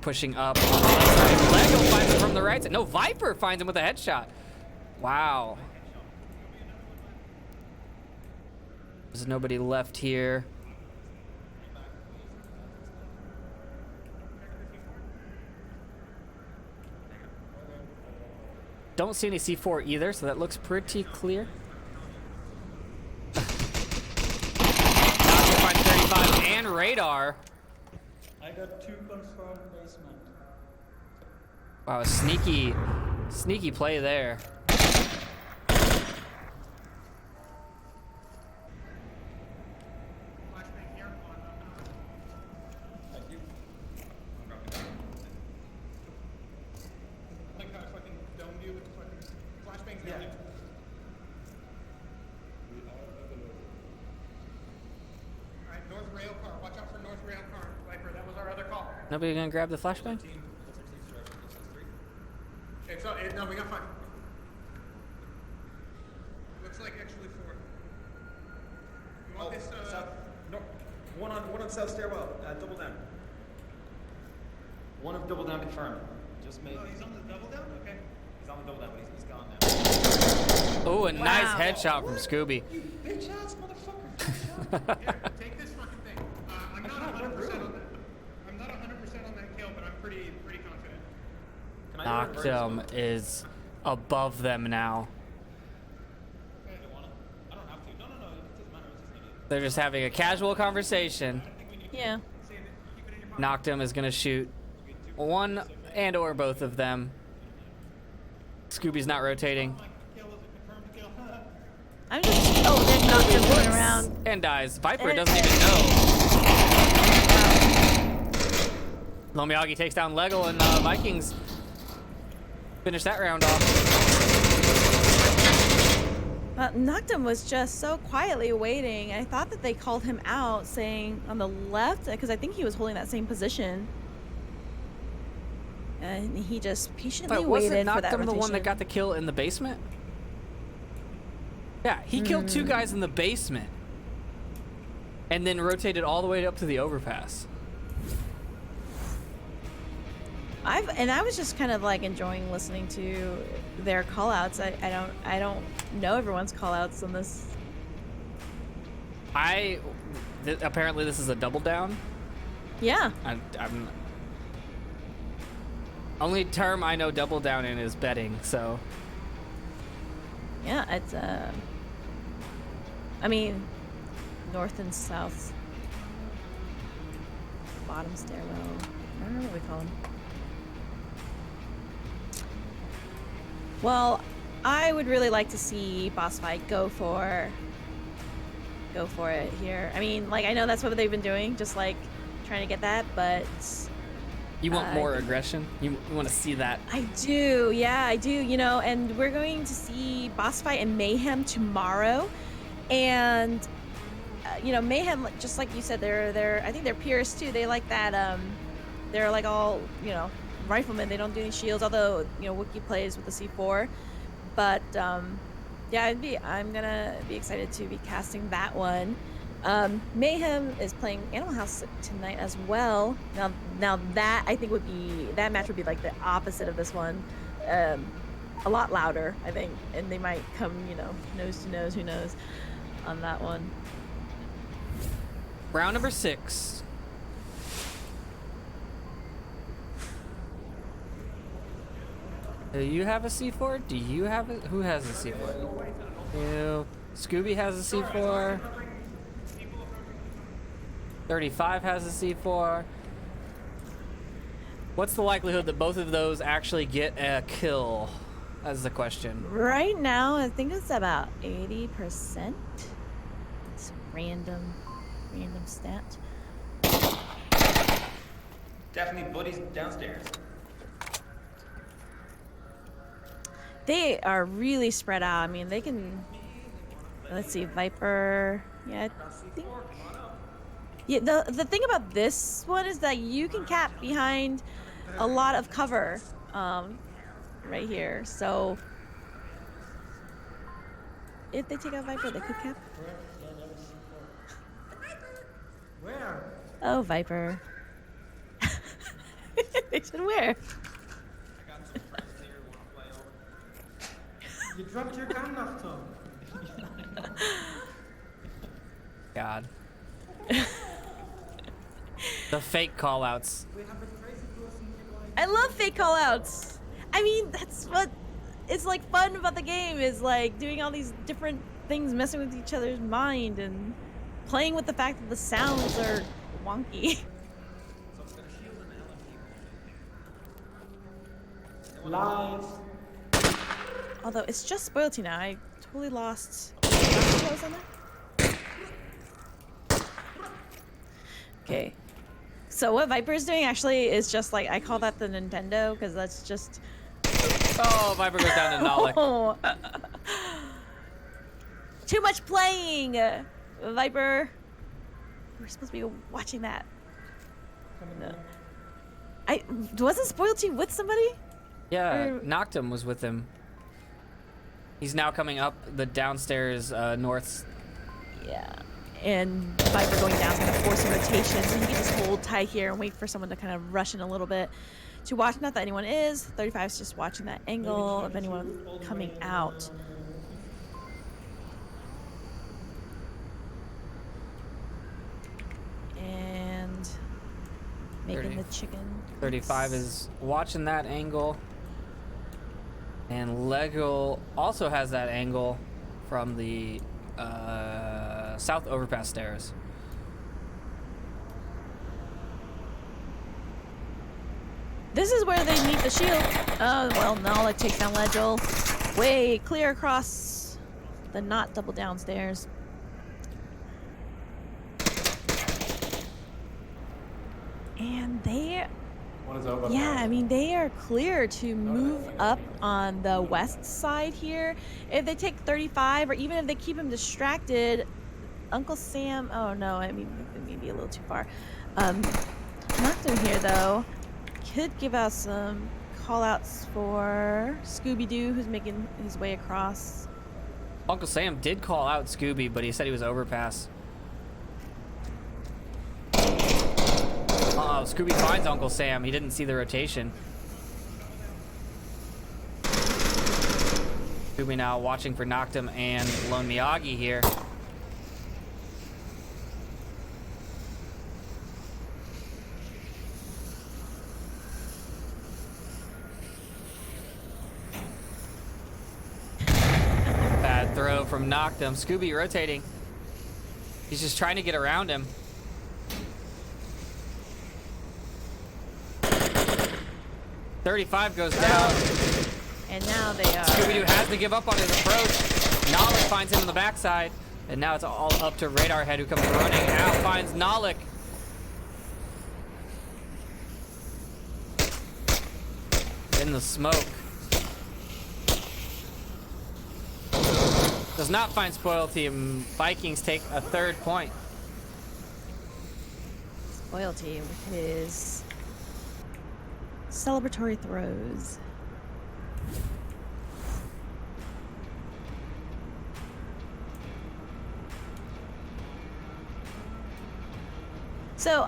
pushing up on the left side. Lego finds him from the right side. No, Viper finds him with a headshot. Wow. There's nobody left here. Don't see any C4 either, so that looks pretty clear. Now to find 35 and radar. I got 2 confirmed basement. Wow, a sneaky play there. Flashbang here on Thank you. like how I fucking domed you with the fucking flashbangs Yeah. down you. Alright, north rail car. Watch out for north rail car. Viper, that was our other call. Nobody gonna grab the flashbang? Okay, so, no, we got 5. Looks like actually 4. You want this, South, no, one on south stairwell. Double down. One of double down confirmed. Just made. oh, he's on the double down? Okay. He's on the double down, but he's gone now. Oh, a nice Wow. headshot from Scooby. You bitch ass motherfucker. Here, take this fucking thing. I'm not 100% on that. I'm not 100% on that kill, but I'm pretty confident. Can I do a reverse? Noctum is above them now. I don't wanna. I don't have to. No, it doesn't matter. It's just gonna. They're just having a casual conversation. Yeah. Save it. Keep it in your pocket. Noctum is gonna shoot one and or both of them. Scooby's not rotating Kill is a confirmed kill. I'm just. Oh, then knocked him going around. and dies. Viper And- doesn't even know. Lomiyagi takes down Lego and Vikings finish that round off. Noctum was just so quietly waiting. I thought that they called him out, saying on the left, because I think he was holding that same position. And he just patiently But waited wasn't for that Noctum the one that rotation. got the kill in the basement? Yeah, he killed 2 guys in the basement and then rotated all the way up to the overpass. I was just kind of like enjoying listening to their call outs. I don't know everyone's call outs on this. Apparently this is a double down. Yeah. I'm only term I know double down in is betting, so Yeah, it's I mean, north and south. Bottom stairwell. I don't know what we call them. Well, I would really like to see BossFight go for it here. I mean, like I know that's what they've been doing, just like trying to get that, but you want more aggression? You want to see that? I do, yeah, I do, you know, and we're going to see BossFight and Mayhem tomorrow, and you know, Mayhem, just like you said, I think they're purists too. They like that. They're like all, you know, riflemen. They don't do any shields. Although, you know, Wookiee plays with the C4, but yeah, I'm gonna be excited to be casting that one. Mayhem is playing Animal House tonight as well. Now that I think that match would be like the opposite of this one. A lot louder, I think, and they might come, you know, nose to nose. Who knows on that one? Round number 6. Do you have a C4? Do you have it? Who has a C4? You. Scooby has a C4. 35 has a C4. What's the likelihood that both of those actually get a kill? That's the question. Right now, I think it's about 80%. It's random stat. Definitely buddies downstairs. They are really spread out. I mean, they can. Let's see, Viper. Yeah, I think. Yeah, the thing about this one is that you can cap behind a lot of cover, right here. So if they take out Viper, they could cap. Where? Oh, Viper. They said where? I got some friends here who want to play over. You dropped your gun, Nachto. God. The fake callouts. We have a crazy person here. I love fake callouts. I mean, that's what is like fun about the game, is like doing all these different things, messing with each other's mind and playing with the fact that the sounds are wonky. Lies. Although it's just Spoilty now. I totally lost. What was on there? Okay. So what Viper is doing actually is just like, I call that the Nintendo, because that's just. Oh, Viper goes down to Nalik. Oh. Too much playing, Viper. We're supposed to be watching that. No. Wasn't Spoilty with somebody? Yeah, Noctum was with him. He's now coming up the downstairs north. Yeah. And Viper going down is going to force a rotation, so you can just hold tight here and wait for someone to kind of rush in a little bit to watch. Not that anyone is. 35 is just watching that angle of anyone coming out. And making the chicken. 35 is watching that angle. And Lego also has that angle from the south overpass stairs. This is where they meet the shield. Oh, well, Nalik takes down Legel. Way clear across the not double downstairs. And they, yeah, I mean, they are clear to move up on the west side here. If they take 35, or even if they keep him distracted, Uncle Sam, oh no, I mean, maybe a little too far. Knocked him here though. Could give out some call-outs for Scooby-Doo, who's making his way across. Uncle Sam did call out Scooby, but he said he was overpass. Oh, Scooby finds Uncle Sam. He didn't see the rotation. Scooby now watching for Noctum and Lone Miyagi here. Bad throw from Noctum. Scooby rotating. He's just trying to get around him. 35 goes down. And now they are. Scooby-Doo has to give up on his approach. Nalik finds him on the backside. And now it's all up to Radarhead, who comes running out, finds Nalik. In the smoke. Does not find Spoilty, and Vikings take a third point. loyalty with his celebratory throws. So,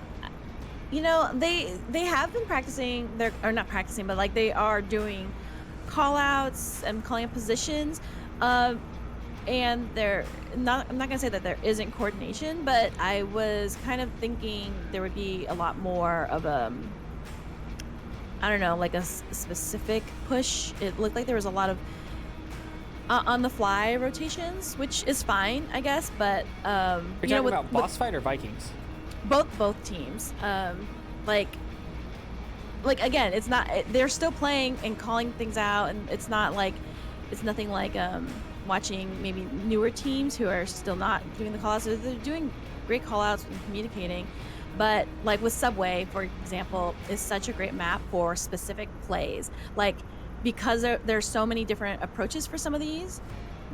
you know, they have been practicing their, or not practicing, but like they are doing call outs and calling up positions. And they're not, I'm not gonna say that there isn't coordination, but I was kind of thinking there would be a lot more of I don't know, like a specific push. It looked like there was a lot of on the fly rotations, which is fine, I guess, but Are you you know, talking about BossFight or Vikings? both teams, like again, it's not, they're still playing and calling things out, and it's not like, it's nothing like watching maybe newer teams who are still not doing the call outs. They're doing great call outs and communicating, but like with Subway, for example, is such a great map for specific plays, like because there's so many different approaches for some of these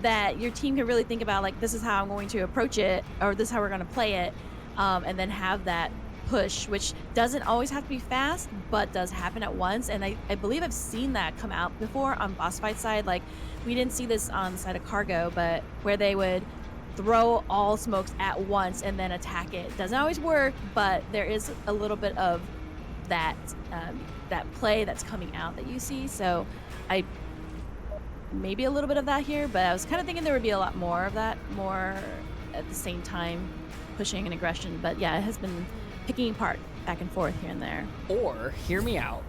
that your team can really think about, like, this is how I'm going to approach it, or this is how we're going to play it, and then have that push, which doesn't always have to be fast, but does happen at once. And I believe I've seen that come out before on BossFight side. Like, we didn't see this on the side of Cargo, but where they would throw all smokes at once and then attack it. Doesn't always work, but there is a little bit of that that play that's coming out that you see. So I maybe a little bit of that here, but I was kind of thinking there would be a lot more of that, more at the same time, pushing and aggression. But yeah, it has been picking apart back and forth here and there. Or, hear me out.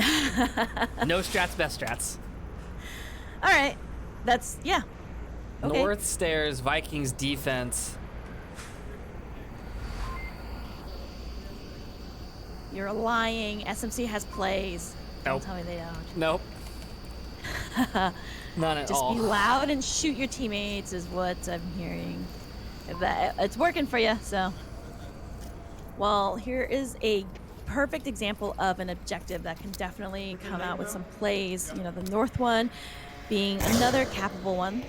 No strats, best strats. All right, that's, yeah. Okay. North stairs, Vikings defense. You're lying. SMC has plays. Nope. Don't tell me they don't. Nope. None at Just all. be loud and shoot your teammates is what I'm hearing. It's working for you, so. Well, here is a perfect example of an objective that can definitely come out with some plays. You know, the north one being another capable one.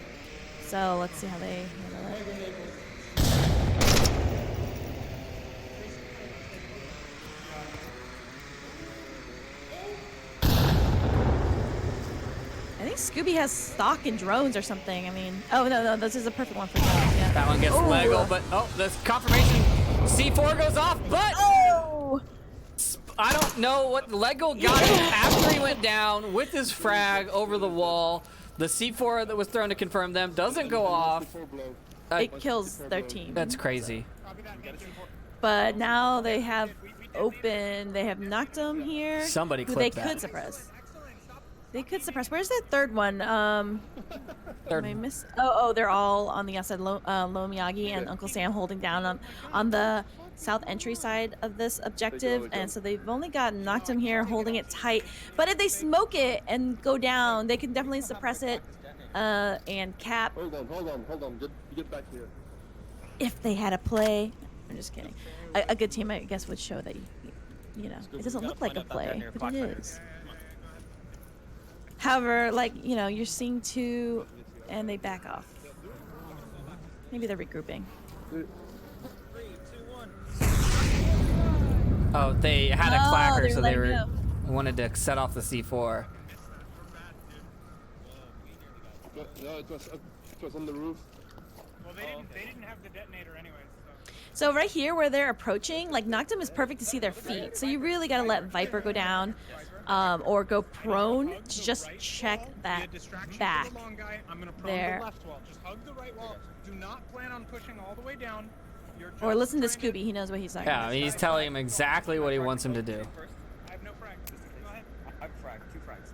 So let's see how they handle it. I think Scooby has stock and drones or something. I mean, oh no, this is a perfect one for drones. Yeah. That one gets Ooh. Lego, but this confirmation. C4 goes off, but Oh! I don't know what Lego got him after he went down with his frag over the wall. The C4 that was thrown to confirm them doesn't go off. It kills their team. That's crazy. But now they have open. They have knocked them here. Somebody who clipped they that. could suppress. They could suppress. Where's that third one? Third. Am I miss? Oh, they're all on the outside. Lo Miyagi and Uncle Sam holding down on the south entry side of this objective, and so they've only got knocked him here, holding it tight. But if they smoke it and go down, they can definitely suppress it and cap. Hold on. Get back here. If they had a play, I'm just kidding. A good team, I guess, would show that you know, it doesn't look like a play, but it is. However, like, you know, you're seeing two, and they back off. Maybe they're regrouping. Oh, they had a clacker, they're so they letting wanted to set off the C4. No, it was on the roof. Well, they didn't have the detonator anyways. So right here where they're approaching, like, Noctum is perfect to see their feet. So you really gotta let Viper go down, or go prone to just check that back. I'm gonna prone there. the left wall. Just hug the right wall. Do not plan on pushing all the way down. You're Or just listen to trying Scooby, he knows what he's talking Yeah, about. I mean, he's telling him exactly what he wants him to do. I have no frag. Go ahead. I have frag, two frags.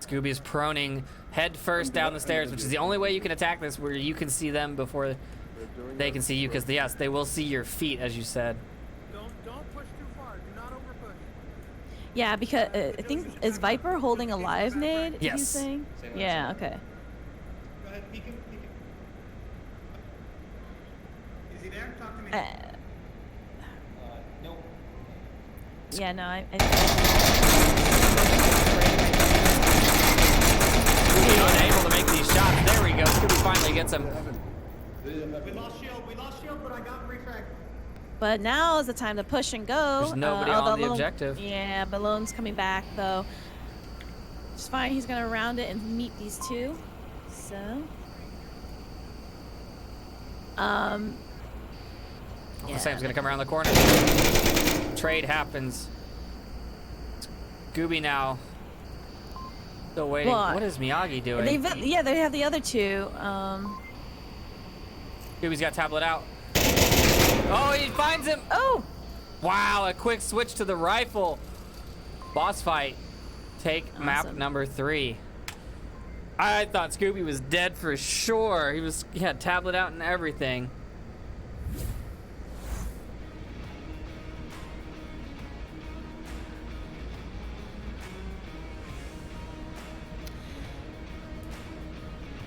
Scooby's proning head first down the stairs, which is the only way you can attack this, where you can see them before they can see you, because yes, they will see your feet, as you said. Don't push too far. Do not overpush. Yeah, because I think, is Viper holding a live nade? Yes. He's saying? Yeah, okay. Go ahead, peek him. Is he there? Talk to me. No. Yeah, no, I Scooby unable to make these shots. There we go. Scooby finally gets him. We lost shield, but I got refrag. But now is the time to push and go. There's nobody on although the objective. Yeah, Balloon's coming back though. It's fine. He's gonna round it and meet these two. So, Yeah. Sam's gonna come around the corner. Trade happens. Scooby now. Still waiting. Well, what is Miyagi doing? they have the other two. Scooby's got tablet out. Oh, he finds him. Oh, Wow, a quick switch to the rifle. Boss fight. Take map Awesome. number 3. I thought Scooby was dead for sure. He had tablet out and everything.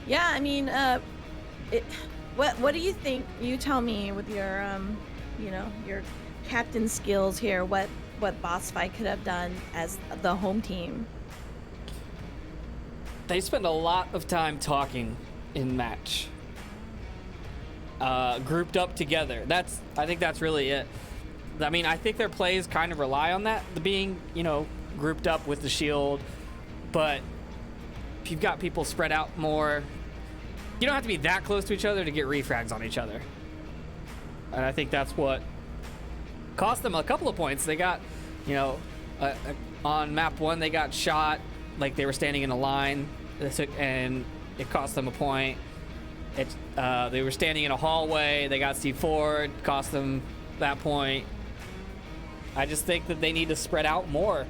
yeah. I mean, what do you think? You tell me with your your captain skills here. What BossFight could have done as the home team? They spend a lot of time talking in match. Grouped up together. I think that's really it. I mean, I think their plays kind of rely on that, the being, grouped up with the shield. But if you've got people spread out more, you don't have to be that close to each other to get refrags on each other. And I think that's what cost them a couple of points. They got, on map 1, they got shot like they were standing in a line, and it cost them a point. They were standing in a hallway, they got C4, cost them that point. I just think that they need to spread out more.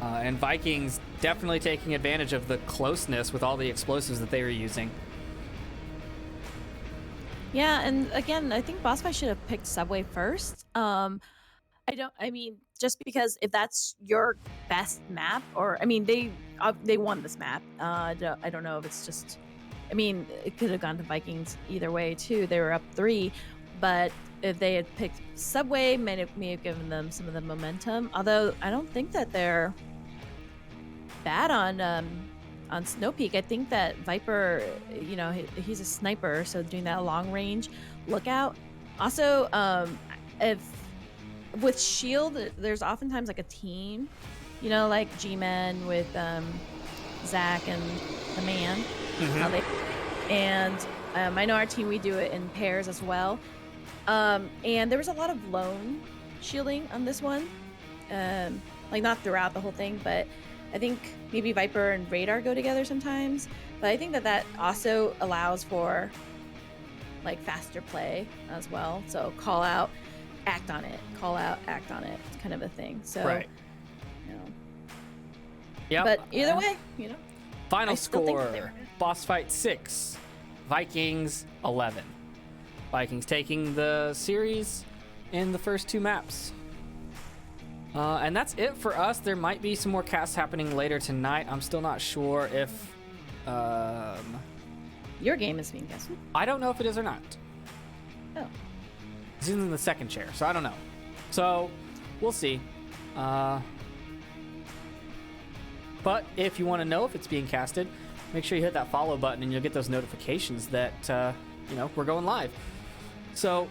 And Vikings definitely taking advantage of the closeness with all the explosives that they were using. Yeah, and again, I think BossFight should have picked Subway first. I mean, just because if that's your best map, or I mean, they won this map. I don't know if it's just. I mean, it could have gone to Vikings either way too. They were up 3, but if they had picked Subway, may have given them some of the momentum. Although I don't think that they're bad on Snow Peak. I think that Viper, he's a sniper, so doing that long range lookout. Also, if with Shield, there's oftentimes like a team, like G-Men with Zach and the man. I know our team, we do it in pairs as well. And there was a lot of lone shielding on this one, like not throughout the whole thing, but I think maybe Viper and Radar go together sometimes. But I think that also allows for like faster play as well. So call out, act on it. Call out, act on it. It's kind of a thing. So, right. Yeah. But either way, Final I still think that score: they were- Boss fight 6, Vikings 11. Vikings taking the series in the first 2 maps. And that's it for us. There might be some more casts happening later tonight. I'm still not sure if... your game is being casted. I don't know if it is or not. Oh. It's in the second chair, so I don't know. So, we'll see. But if you want to know if it's being casted, make sure you hit that follow button and you'll get those notifications that, we're going live. So,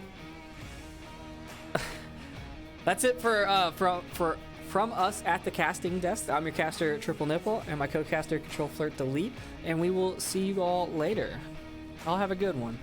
that's it from us at the casting desk. I'm your caster, Triple Nipple, and my co-caster, ctrl.flirt.del, and we will see you all later. I'll have a good one.